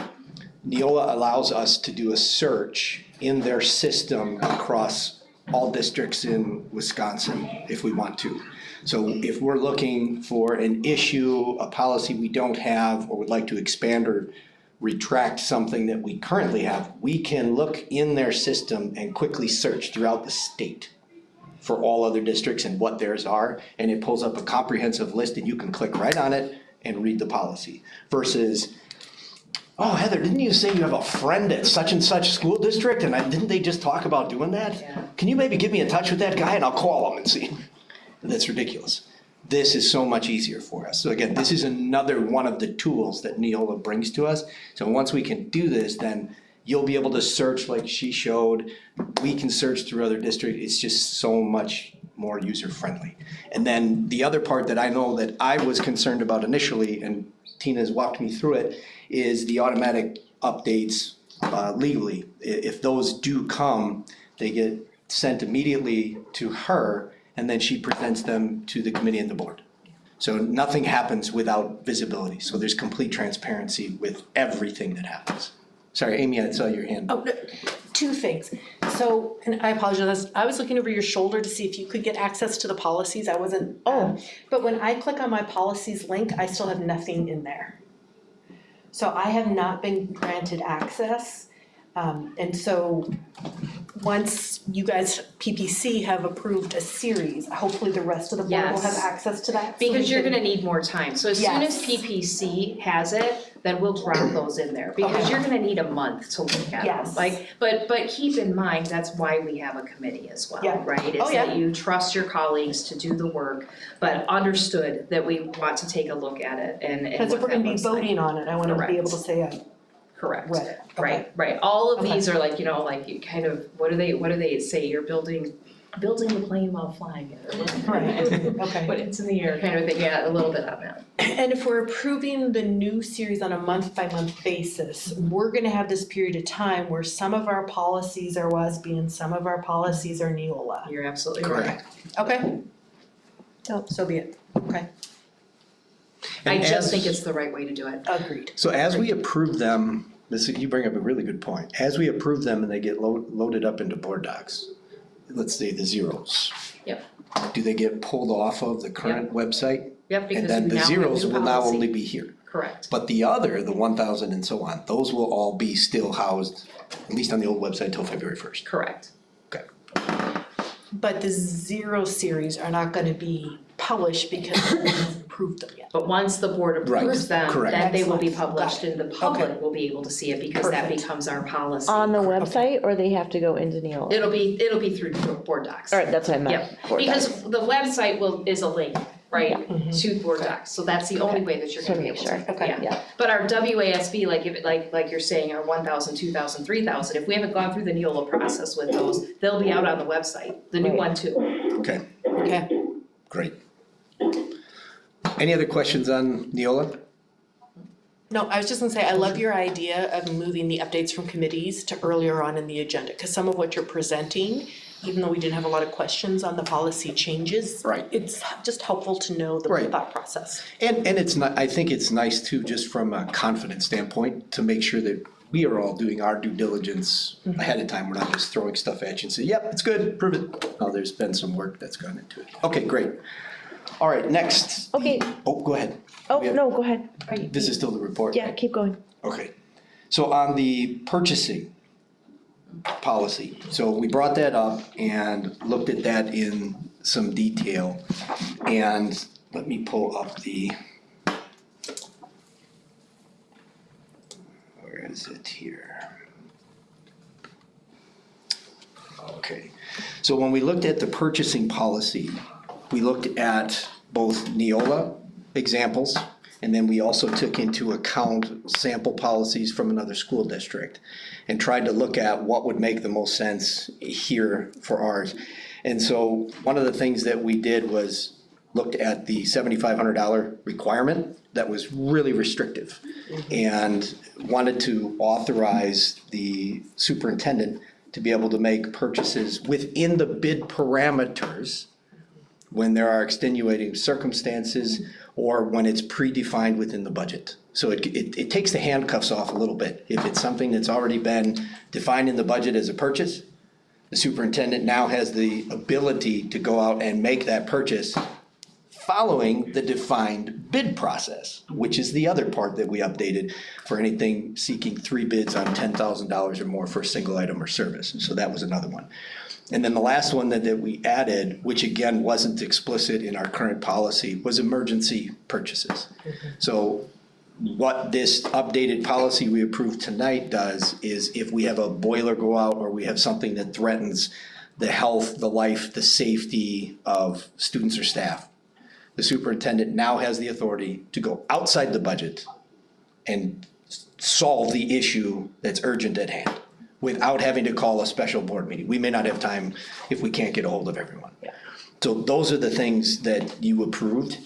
Speaker 3: Neola allows us to do a search in their system across all districts in Wisconsin if we want to. So if we're looking for an issue, a policy we don't have, or would like to expand or retract something that we currently have, we can look in their system and quickly search throughout the state for all other districts and what theirs are, and it pulls up a comprehensive list and you can click right on it and read the policy. Versus oh, Heather, didn't you say you have a friend at such and such school district? And didn't they just talk about doing that?
Speaker 10: Yeah.
Speaker 3: Can you maybe get me in touch with that guy and I'll call him and see? That's ridiculous. This is so much easier for us. So again, this is another one of the tools that Neola brings to us. So once we can do this, then you'll be able to search like she showed. We can search through other districts. It's just so much more user-friendly. And then the other part that I know that I was concerned about initially, and Tina's walked me through it, is the automatic updates legally. If those do come, they get sent immediately to her, and then she presents them to the committee and the board. So nothing happens without visibility. So there's complete transparency with everything that happens. Sorry, Amy, I saw your hand.
Speaker 5: Oh, no, two things. So, and I apologize, I was looking over your shoulder to see if you could get access to the policies. I wasn't, but when I click on my policies link, I still have nothing in there. So I have not been granted access. And so once you guys, PPC, have approved a series, hopefully the rest of the board will have
Speaker 10: Yes.
Speaker 5: access to that.
Speaker 10: Because you're gonna need more time, so as soon as
Speaker 5: Yes.
Speaker 10: PPC has it, then we'll drop those in there, because
Speaker 5: Okay.
Speaker 10: you're gonna need a month to look at them.
Speaker 5: Yes.
Speaker 10: Like, but keep in mind, that's why we have a committee as well,
Speaker 5: Yeah.
Speaker 10: right?
Speaker 5: Oh,
Speaker 10: Is
Speaker 5: yeah.
Speaker 10: that you trust your colleagues to do the work, but understood that we want to take a look at it and
Speaker 5: Because
Speaker 10: what
Speaker 5: if we're
Speaker 10: that
Speaker 5: gonna be
Speaker 10: looks like.
Speaker 5: voting on it, I wanna be able to say I
Speaker 10: Correct.
Speaker 5: read it. Okay.
Speaker 10: Right, all of
Speaker 5: Okay.
Speaker 10: these are like, you know, like you kind of, what do they say, you're building the plane while flying it, or
Speaker 5: Right, okay.
Speaker 10: when it's in the air, kind of thing, yeah, a little bit on that.
Speaker 5: And if we're approving the new series on a month-by-month basis, we're gonna have this period of time where some of our policies are WASB and some of our policies are Neola.
Speaker 10: You're absolutely right.
Speaker 3: Correct.
Speaker 5: Okay? So be it. Okay,
Speaker 10: I
Speaker 3: And
Speaker 10: just
Speaker 3: as-
Speaker 10: think it's the right way to do it.
Speaker 5: agreed.
Speaker 3: So as we approve them, you bring up a really good point. As we approve them and they get loaded up into board docs, let's say the zeros.
Speaker 10: Yep.
Speaker 3: Do they get pulled off of the current website?
Speaker 10: Yep, because
Speaker 3: And then
Speaker 10: you
Speaker 3: the
Speaker 10: now have
Speaker 3: zeros
Speaker 10: new
Speaker 3: will now
Speaker 10: policy.
Speaker 3: only be here.
Speaker 10: Correct.
Speaker 3: But the other, the 1,000 and so on, those will all be still housed, at least on the old website, till February 1st.
Speaker 10: Correct.
Speaker 3: Okay.
Speaker 5: But the zero series are not gonna be published because we haven't approved them yet.
Speaker 10: But once the board approves
Speaker 3: Right,
Speaker 10: them,
Speaker 3: correct.
Speaker 10: then they will be
Speaker 5: Excellent.
Speaker 10: published and the public
Speaker 5: Okay.
Speaker 10: will be able to see it because that
Speaker 5: Perfect.
Speaker 10: becomes our policy.
Speaker 1: On the website, or they have to go into Neola?
Speaker 10: It'll be through board docs.
Speaker 1: Alright, that's what I meant.
Speaker 10: Yep,
Speaker 1: Board
Speaker 10: because
Speaker 1: docs.
Speaker 10: the website is a link, right, to board docs, so that's the only way that you're
Speaker 1: Just
Speaker 10: gonna
Speaker 1: wanna
Speaker 10: be
Speaker 1: make
Speaker 10: able to,
Speaker 1: sure.
Speaker 10: yeah.
Speaker 1: Yeah.
Speaker 10: But our WASB, like if it, like you're saying, our 1,000, 2,000, 3,000, if we haven't gone through the Neola process with those, they'll be out on the website, the new
Speaker 1: Right.
Speaker 10: one too.
Speaker 3: Okay,
Speaker 5: Okay.
Speaker 3: great. Any other questions on Neola?
Speaker 5: No, I was just gonna say, I love your idea of moving the updates from committees to earlier on in the agenda, cause some of what you're presenting, even though we didn't have a lot of questions on the policy changes.
Speaker 3: Right.
Speaker 5: It's just helpful to know the
Speaker 3: Right.
Speaker 5: thought process.
Speaker 3: And it's not, I think it's nice too, just from a confidence standpoint, to make sure that we are all doing our due diligence ahead of time. We're not just throwing stuff at you and say, yep, it's good, prove it. No, there's been some work that's gone into it. Okay, great. All right, next.
Speaker 1: Okay.
Speaker 3: Oh, go ahead.
Speaker 1: Oh,
Speaker 3: Yeah.
Speaker 1: no, go ahead.
Speaker 3: This is still the report.
Speaker 1: Yeah, keep going.
Speaker 3: Okay. So on the purchasing policy, so we brought that up and looked at that in some detail. And let me pull up where is it here? Okay, so when we looked at the purchasing policy, we looked at both Neola examples, and then we also took into account sample policies from another school district and tried to look at what would make the most sense here for ours. And so one of the things that we did was looked at the $7,500 requirement that was really restrictive and wanted to authorize the superintendent to be able to make purchases within the bid parameters when there are extenuating circumstances or when it's predefined within the budget. So it takes the handcuffs off a little bit. If it's something that's already been defined in the budget as a purchase, the superintendent now has the ability to go out and make that purchase following the defined bid process, which is the other part that we updated for anything seeking 3 bids on $10,000 or more for a single item or service. So that was another one. And then the last one that we added, which again wasn't explicit in our current policy, was emergency purchases. So what this updated policy we approved tonight does is if we have a boiler go out or we have something that threatens the health, the life, the safety of students or staff, the superintendent now has the authority to go outside the budget and solve the issue that's urgent at hand without having to call a special board meeting. We may not have time if we can't get a hold of everyone. So those are the things that you approved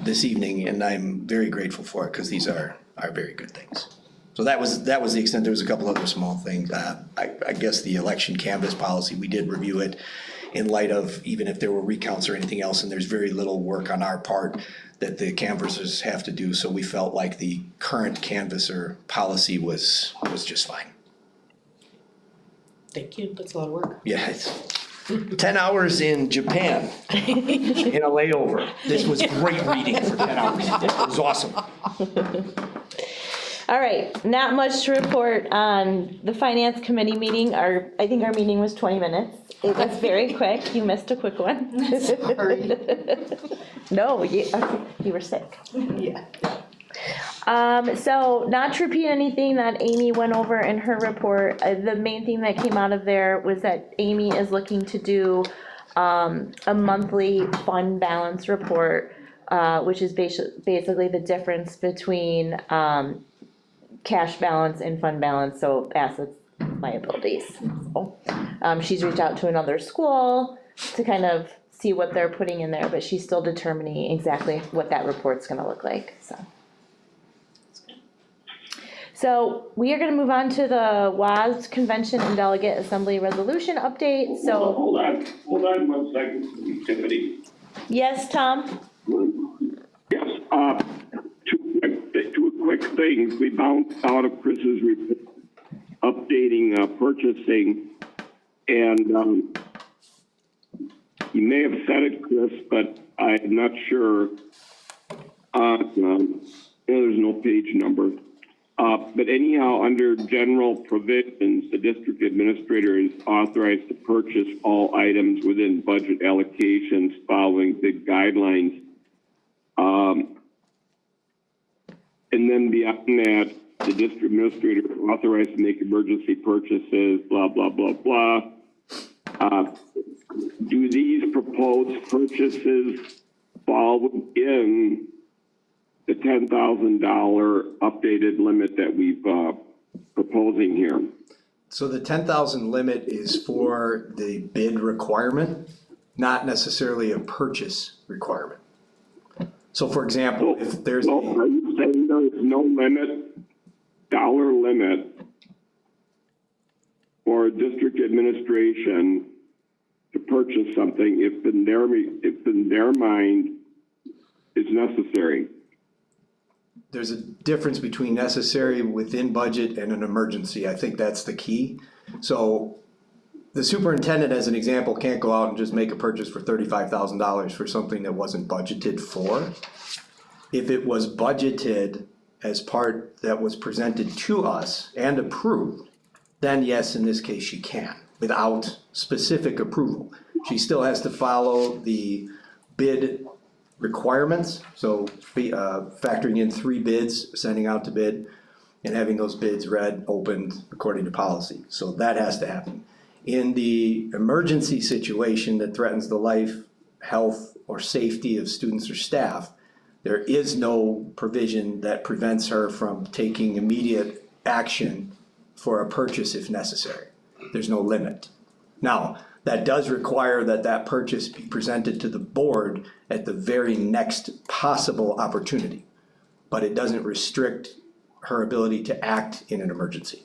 Speaker 3: this evening, and I'm very grateful for it because these are very good things. So that was the extent. There was a couple other small things. I guess the election canvas policy, we did review it in light of even if there were recounts or anything else, and there's very little work on our part that the canvassers have to do. So we felt like the current canvasser policy was just fine.
Speaker 5: Thank you, that's a lot of work.
Speaker 3: Yeah, it's 10 hours in Japan in a layover. This was great reading for 10 hours. It was awesome.
Speaker 1: All right, not much to report on the finance committee meeting. I think our meeting was 20 minutes. It was very quick. You missed a quick one.
Speaker 5: Sorry.
Speaker 1: No, you were sick.
Speaker 5: Yeah.
Speaker 1: So not to repeat anything that Amy went over in her report, the main thing that came out of there was that Amy is looking to do a monthly fund balance report, which is basically the difference between cash balance and fund balance, so assets, liabilities. So, she's reached out to another school to kind of see what they're putting in there, but she's still determining exactly what that report's gonna look like, so. So we are gonna move on to the WAS Convention and Delegate Assembly Resolution update, so.
Speaker 11: Hold on 1 second, Tiffany.
Speaker 1: Yes, Tom?
Speaker 11: Yes, two quick things. We bounced out of Chris's report, updating purchasing, and you may have said it, Chris, but I'm not sure. There's no page number. But anyhow, under general provisions, the district administrator is authorized to purchase all items within budget allocations following the guidelines. And then beyond that, the district administrator is authorized to make emergency purchases, blah, blah, blah, blah. Do these proposed purchases fall within the $10,000 updated limit that we've proposing here?
Speaker 3: So the 10,000 limit is for the bid requirement, not necessarily a purchase requirement. So for example, if there's
Speaker 11: are you saying there's no limit, dollar limit for district administration to purchase something if in their mind is necessary?
Speaker 3: There's a difference between necessary within budget and an emergency. I think that's the key. So the superintendent, as an example, can't go out and just make a purchase for $35,000 for something that wasn't budgeted for. If it was budgeted as part that was presented to us and approved, then yes, in this case, she can, without specific approval. She still has to follow the bid requirements, so factoring in 3 bids, sending out to bid, and having those bids read, opened according to policy. So that has to happen. In the emergency situation that threatens the life, health, or safety of students or staff, there is no provision that prevents her from taking immediate action for a purchase if necessary. There's no limit. Now, that does require that that purchase be presented to the board at the very next possible opportunity, but it doesn't restrict her ability to act in an emergency.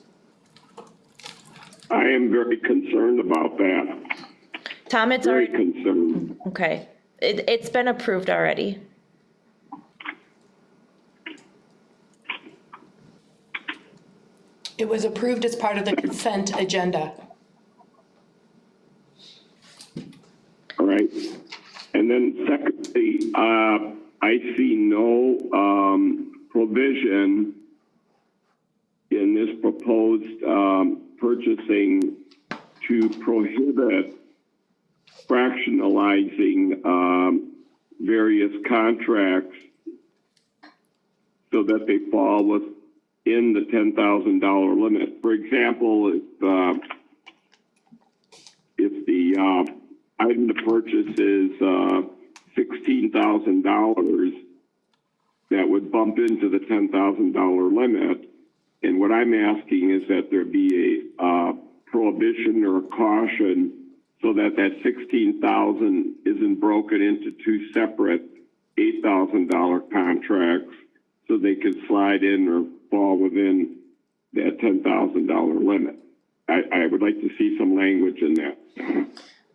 Speaker 11: I am very concerned about that.
Speaker 1: Tom, it's
Speaker 11: Very
Speaker 1: already,
Speaker 11: concerned.
Speaker 1: okay. It's been approved already.
Speaker 5: It was approved as part of the consent agenda.
Speaker 11: All right. And then secondly, I see no provision in this proposed purchasing to prohibit fractionalizing various contracts so that they fall within the $10,000 limit. For example, if the item to purchase is $16,000, that would bump into the $10,000 limit. And what I'm asking is that there be a prohibition or a caution so that that $16,000 isn't broken into two separate $8,000 contracts, so they could slide in or fall within that $10,000 limit. I would like to see some language in that.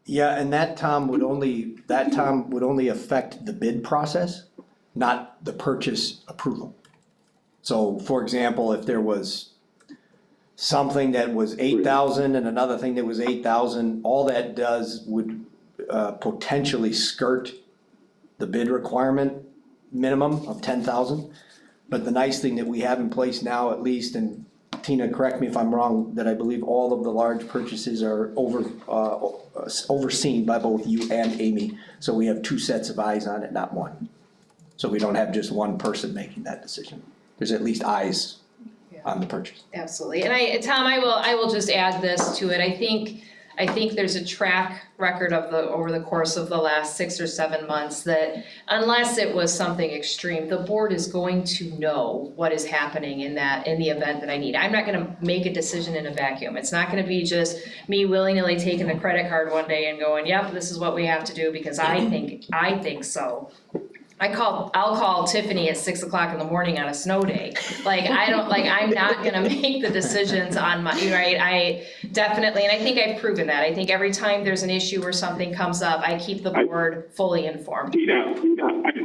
Speaker 3: Yeah, and that, Tom, would only affect the bid process, not the purchase approval. So, for example, if there was something that was 8,000 and another thing that was 8,000, all that does would potentially skirt the bid requirement minimum of 10,000. But the nice thing that we have in place now, at least, and Tina, correct me if I'm wrong, that I believe all of the large purchases are overseen by both you and Amy. So we have two sets of eyes on it, not one. So we don't have just one person making that decision. There's at least eyes on the purchase.
Speaker 10: Absolutely, and Tom, I will just add this to it. I think there's a track record over the course of the last 6 or 7 months that unless it was something extreme, the board is going to know what is happening in the event that I need. I'm not gonna make a decision in a vacuum. It's not gonna be just me willy-nilly taking the credit card one day and going, yep, this is what we have to do because I think so. I'll call Tiffany at 6 o'clock in the morning on a snow day. I'm not gonna make the decisions on my, right? I definitely, and I think I've proven that. I think every time there's an issue or something comes up, I keep the board fully informed.
Speaker 11: Yeah,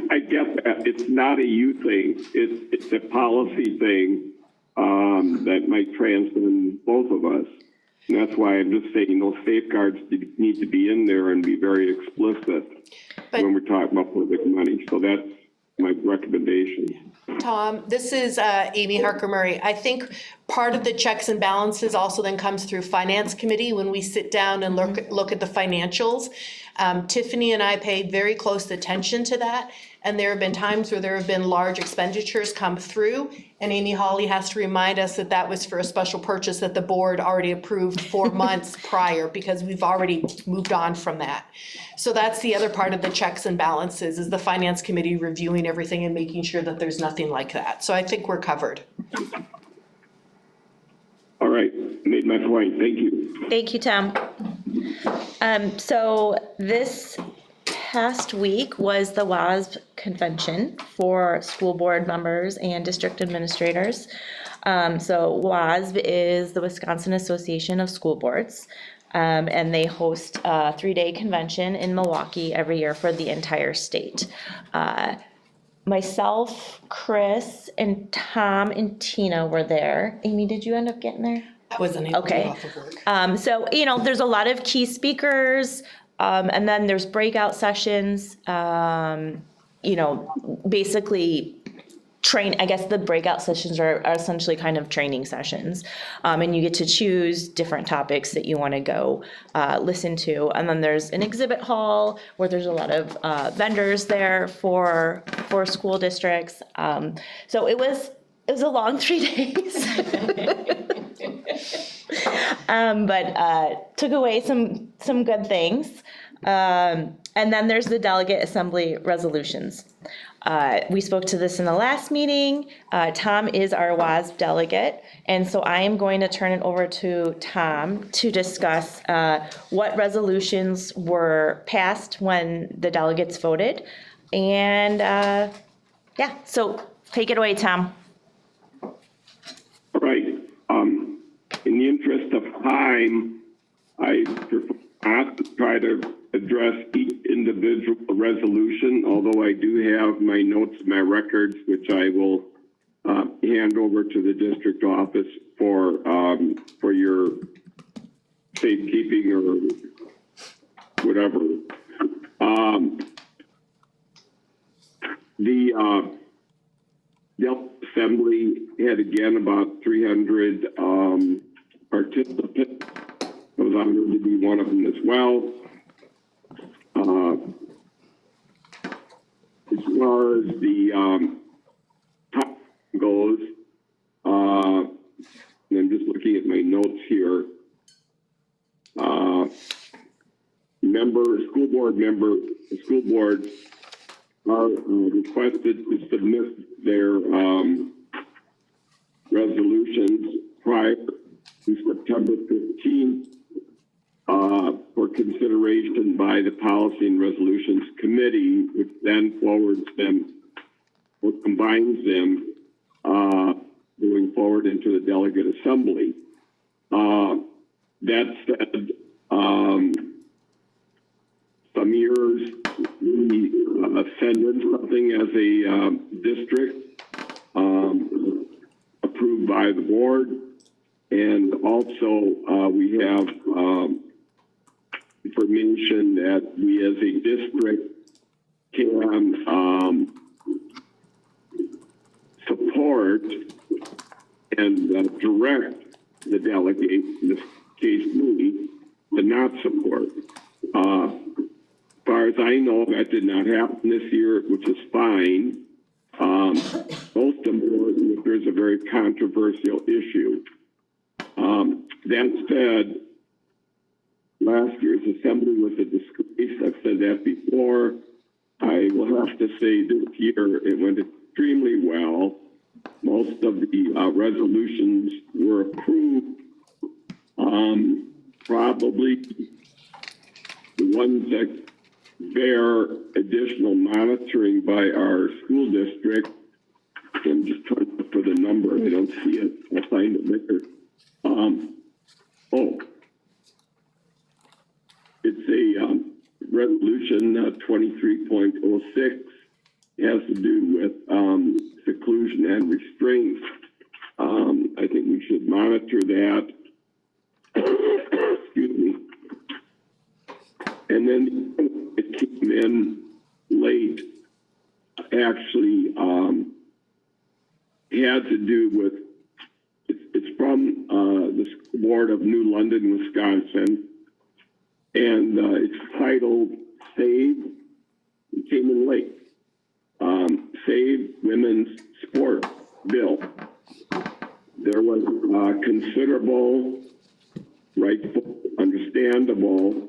Speaker 11: I get that. It's not a you thing. It's a policy thing that might transcend both of us. And that's why I'm just saying those safeguards need to be in there and be very explicit when we're talking about public money. So that's my recommendation.
Speaker 5: Tom, this is Amy Harker-Murray. I think part of the checks and balances also then comes through Finance Committee when we sit down and look at the financials. Tiffany and I paid very close attention to that. And there have been times where there have been large expenditures come through. And Amy Hawley has to remind us that that was for a special purchase that the board already approved 4 months prior because we've already moved on from that. So that's the other part of the checks and balances is the Finance Committee reviewing everything and making sure that there's nothing like that. So I think we're covered.
Speaker 11: All right, made my point. Thank you.
Speaker 1: Thank you, Tom. So this past week was the WASB convention for school board members and district administrators. So WASB is the Wisconsin Association of School Boards, and they host a 3-day convention in Milwaukee every year for the entire state. Myself, Chris, and Tom and Tina were there. Amy, did you end up getting there?
Speaker 5: I wasn't able to get off of work.
Speaker 1: So, there's a lot of key speakers, and then there's breakout sessions, basically I guess the breakout sessions are essentially kind of training sessions. And you get to choose different topics that you want to go listen to. And then there's an exhibit hall where there's a lot of vendors there for school districts. So it was a long 3 days. But took away some good things. And then there's the delegate assembly resolutions. We spoke to this in the last meeting. Tom is our WASB delegate, and so I am going to turn it over to Tom to discuss what resolutions were passed when the delegates voted. And so take it away, Tom.
Speaker 11: All right. In the interest of time, I prefer not to try to address each individual resolution, although I do have my notes, my records, which I will hand over to the district office for your safekeeping or whatever. The assembly had again about 300 participants. I was honored to be one of them as well. As far as the goes, and I'm just looking at my notes here. School boards are requested to submit their resolutions prior to September 15th for consideration by the Policy and Resolutions Committee, which then forwards them or combines them moving forward into the Delegate Assembly. That said, some years we send in something as a district approved by the board, and also we have information that we as a district can support and direct the delegate, in this case me, to not support. As far as I know, that did not happen this year, which is fine. Most important if there's a very controversial issue. That said, last year's assembly was a disgrace. I've said that before. I will have to say this year it went extremely well. Most of the resolutions were approved. Probably the ones that bear additional monitoring by our school district. I'm just trying to look for the number. I don't see it. I'll find it later. It's a resolution 23.06. It has to do with seclusion and restraint. I think we should monitor that. Excuse me. And then it came in late. Actually, had to do with, it's from the School Board of New London, Wisconsin, and it's titled Save. It came in late. Save Women's Sport Bill. There was considerable, rightful, understandable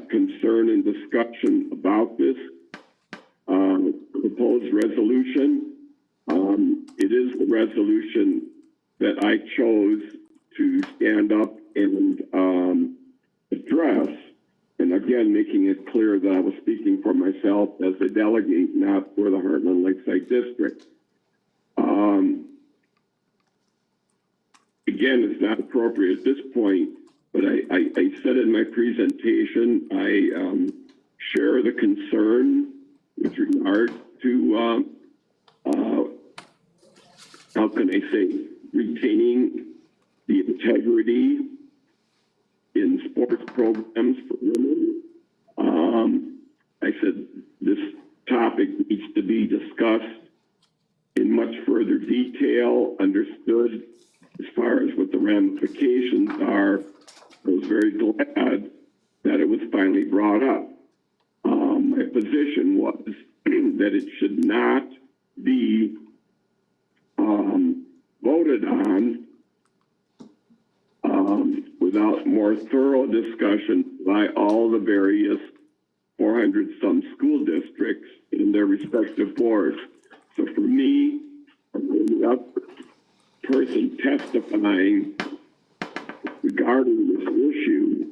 Speaker 11: concern and discussion about this proposed resolution. It is the resolution that I chose to stand up and address, and again, making it clear that I was speaking for myself as a delegate, not for the Hartland-Lakeside District. Again, it's not appropriate at this point, but I said in my presentation, I share the concern with regard to, how can I say, retaining the integrity in sports programs for women. I said this topic needs to be discussed in much further detail, understood as far as what the ramifications are. I was very glad that it was finally brought up. My position was that it should not be voted on without more thorough discussion by all the various 400 some school districts in their respective boards. So for me, the other person testifying regarding this issue,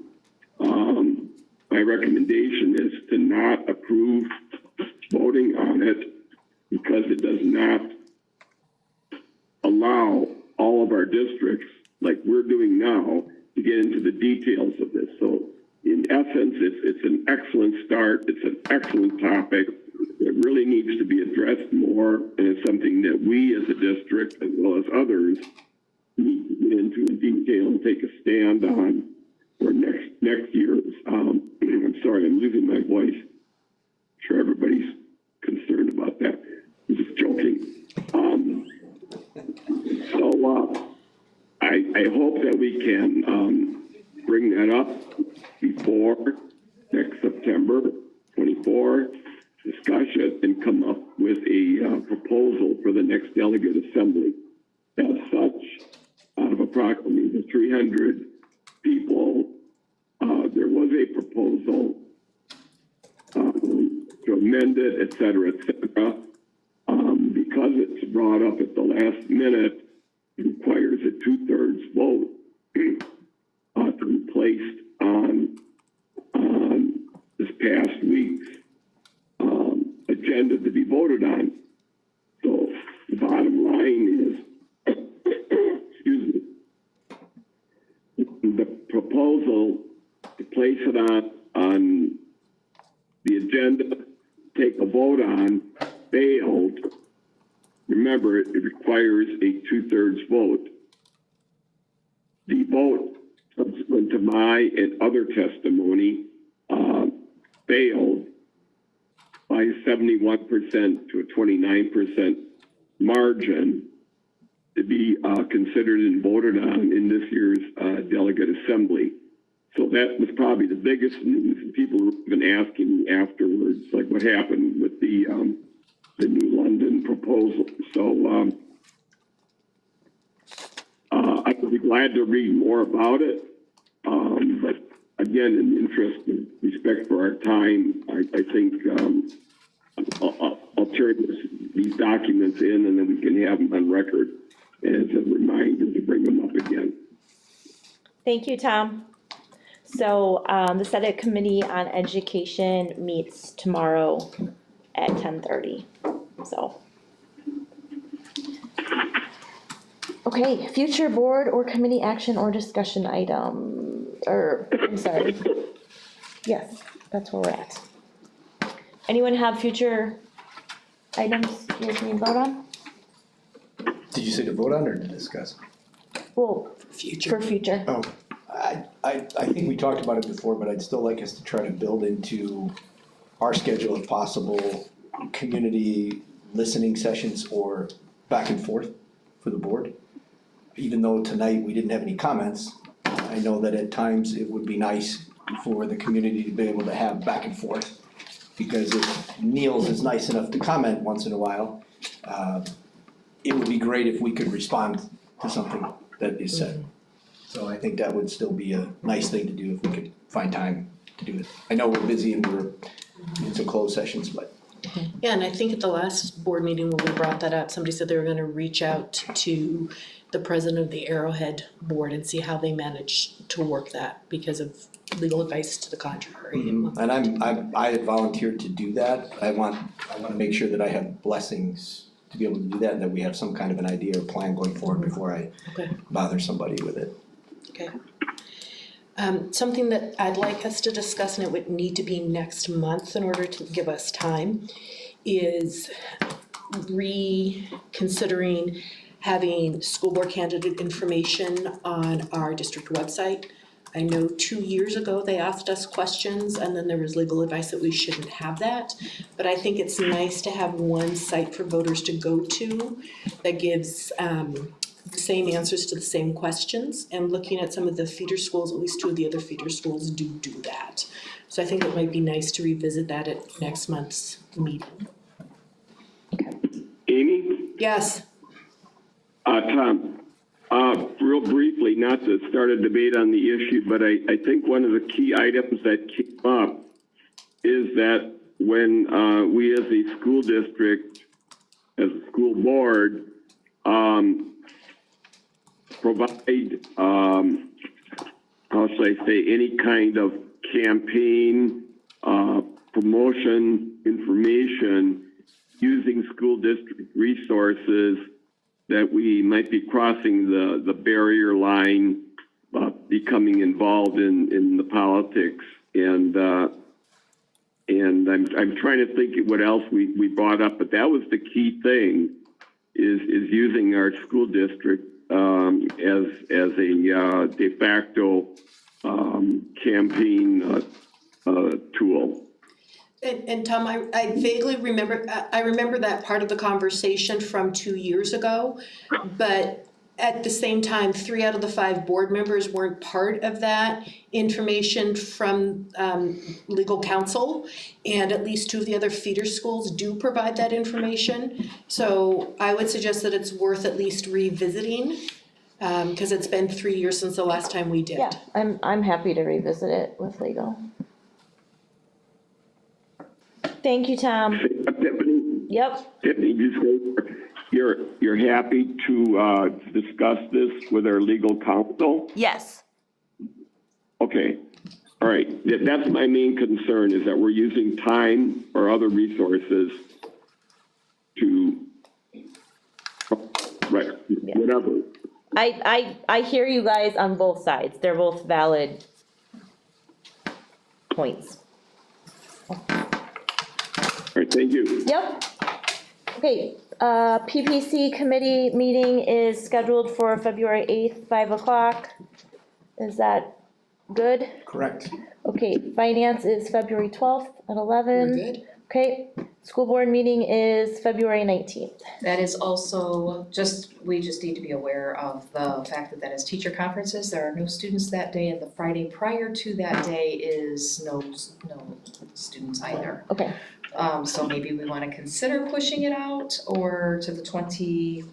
Speaker 11: my recommendation is to not approve voting on it because it does not allow all of our districts, like we're doing now, to get into the details of this. So in essence, it's an excellent start. It's an excellent topic. It really needs to be addressed more, and it's something that we as a district, as well as others, need to get into in detail and take a stand on for next year's. I'm sorry, I'm losing my voice. I'm sure everybody's concerned about that. I'm just joking. I hope that we can bring that up before next September 24, discussion and come up with a proposal for the next delegate assembly. As such, out of approximately 300 people, there was a proposal to amend it, et cetera, et cetera. Because it's brought up at the last minute, it requires a 2/3 vote to be placed on this past week's agenda to be voted on. So the bottom line is, excuse me, the proposal to place it on the agenda, take a vote on, failed. Remember, it requires a 2/3 vote. The vote subsequent to my and other testimony failed by 71% to a 29% margin to be considered and voted on in this year's delegate assembly. So that was probably the biggest news. And people have been asking me afterwards, like what happened with the New London proposal. So I would be glad to read more about it. But again, in the interest of respect for our time, I think I'll turn these documents in and then we can have them on record as a reminder to bring them up again.
Speaker 1: Thank you, Tom. So the Senate Committee on Education meets tomorrow at 10:30. So, okay, future board or committee action or discussion item, or, I'm sorry. Yes, that's where we're at. Anyone have future items you guys need to vote on?
Speaker 3: Did you say to vote on or to discuss?
Speaker 1: Well,
Speaker 5: Future.
Speaker 1: for future.
Speaker 3: Oh, I think we talked about it before, but I'd still like us to try to build into our schedule if possible, community listening sessions or back and forth for the board. Even though tonight we didn't have any comments, I know that at times it would be nice for the community to be able to have back and forth. Because if Niels is nice enough to comment once in a while, it would be great if we could respond to something that is said. So I think that would still be a nice thing to do if we could find time to do it. I know we're busy and we're in some closed sessions, but.
Speaker 5: Yeah, and I think at the last board meeting when we brought that up, somebody said they were gonna reach out to the president of the Arrowhead board and see how they managed to work that because of legal advice to the contrary.
Speaker 3: And I had volunteered to do that. I wanna make sure that I have blessings to be able to do that and that we have some kind of an idea or plan going forward before I bother somebody with it.
Speaker 5: Okay. Something that I'd like us to discuss, and it would need to be next month in order to give us time, is reconsidering having school board candidate information on our district website. I know 2 years ago they asked us questions and then there was legal advice that we shouldn't have that. But I think it's nice to have one site for voters to go to that gives the same answers to the same questions. And looking at some of the feeder schools, at least 2 of the other feeder schools do that. So I think it might be nice to revisit that at next month's meeting.
Speaker 11: Amy?
Speaker 5: Yes.
Speaker 11: Tom, real briefly, not to start a debate on the issue, but I think one of the key items that came up is that when we as a school district, as a school board, provide, how should I say, any kind of campaign, promotion, information, using school district resources, that we might be crossing the barrier line, becoming involved in the politics, and I'm trying to think what else we brought up, but that was the key thing, is using our school district as a de facto campaign tool.
Speaker 5: And Tom, I vaguely remember, I remember that part of the conversation from 2 years ago, but at the same time, 3 out of the 5 board members weren't part of that information from legal counsel. And at least 2 of the other feeder schools do provide that information. So I would suggest that it's worth at least revisiting, because it's been 3 years since the last time we did.
Speaker 1: Yeah, I'm happy to revisit it with legal. Thank you, Tom.
Speaker 11: Tiffany,
Speaker 1: Yep,
Speaker 11: you're happy to discuss this with our legal counsel?
Speaker 1: yes.
Speaker 11: Okay, all right. That's my main concern, is that we're using time or other resources to, right, whatever.
Speaker 1: I hear you guys on both sides. They're both valid points.
Speaker 11: All right, thank you.
Speaker 1: Yep. Okay, PPC committee meeting is scheduled for February 8th, 5 o'clock. Is that good?
Speaker 3: Correct.
Speaker 1: Okay, finance is February 12th at 11.
Speaker 5: We're good?
Speaker 1: Okay, school board meeting is February 19th.
Speaker 10: That is also we just need to be aware of the fact that that is teacher conferences. There are no students that day, and the Friday prior to that day is no students either.
Speaker 1: Okay.
Speaker 10: So maybe we wanna consider pushing it out or to the 20.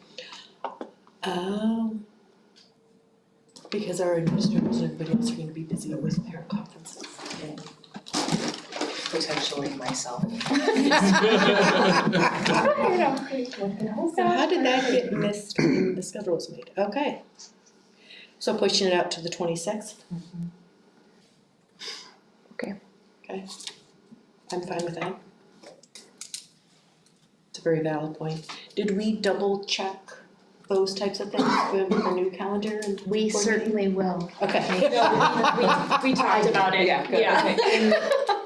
Speaker 5: Because our administrators and everybody else are gonna be busy with parent conferences.
Speaker 10: Potentially myself.
Speaker 5: So how did that get missed when the schedule was made? Okay. So pushing it out to the 26th?
Speaker 1: Okay.
Speaker 5: Okay. I'm fine with that. It's a very valid point. Did we double check those types of things with the new calendar? And
Speaker 10: We
Speaker 5: board
Speaker 10: certainly will.
Speaker 5: Okay.
Speaker 10: We talked about it.
Speaker 5: Yeah, good, okay.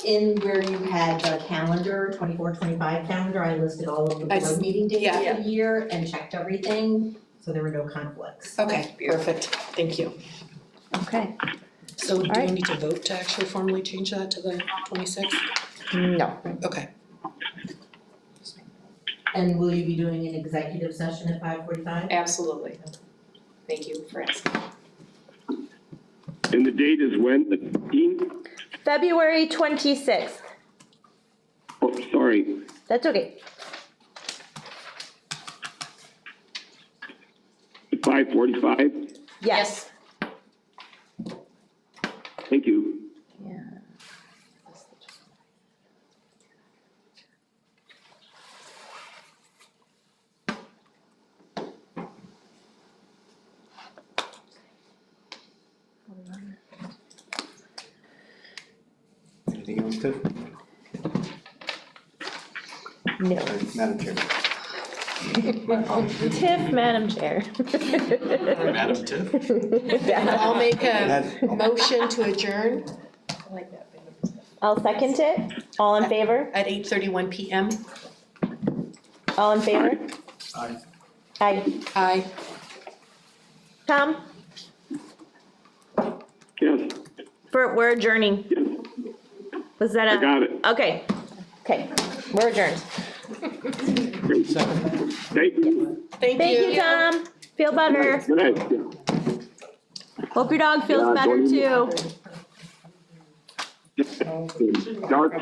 Speaker 12: In where you had the calendar, 24-25 calendar, I listed all of the
Speaker 5: I
Speaker 12: board meeting dates
Speaker 5: yeah.
Speaker 12: for the year and checked everything, so there were no conflicts.
Speaker 5: Okay, perfect, thank you.
Speaker 1: Okay.
Speaker 5: So do we
Speaker 1: Alright.
Speaker 5: need to vote to actually formally change that to the 26th?
Speaker 1: No.
Speaker 5: Okay.
Speaker 12: And will you be doing an executive session at 5:45?
Speaker 10: Absolutely. Thank you for asking.
Speaker 11: And the date is when, the 15th?
Speaker 1: February 26th.
Speaker 11: Oh, sorry.
Speaker 1: That's okay.
Speaker 11: 5:45?
Speaker 1: Yes.
Speaker 11: Thank you.
Speaker 1: Yeah.
Speaker 3: Anything else, Tiff?
Speaker 1: No.
Speaker 3: Madam Chair.
Speaker 1: Tiff, Madam Chair.
Speaker 3: Madam Tiff?
Speaker 5: I'll make a motion to adjourn
Speaker 10: I like that.
Speaker 1: I'll second it. All in favor?
Speaker 5: at 8:31 PM.
Speaker 1: All in favor?
Speaker 2: Aye.
Speaker 1: Aye.
Speaker 5: Aye.
Speaker 1: Tom,
Speaker 11: Yes,
Speaker 1: we're adjourning.
Speaker 11: yes,
Speaker 1: Was that
Speaker 11: I
Speaker 1: a?
Speaker 11: got it.
Speaker 1: Okay. Okay, we're adjourned.
Speaker 11: Great. Thank you.
Speaker 5: Thank
Speaker 1: Thank
Speaker 5: you.
Speaker 1: you, Tom. Feel better.
Speaker 11: Good night.
Speaker 1: Hope your dog feels
Speaker 11: Yeah,
Speaker 1: better
Speaker 11: don't
Speaker 1: too.
Speaker 11: Dark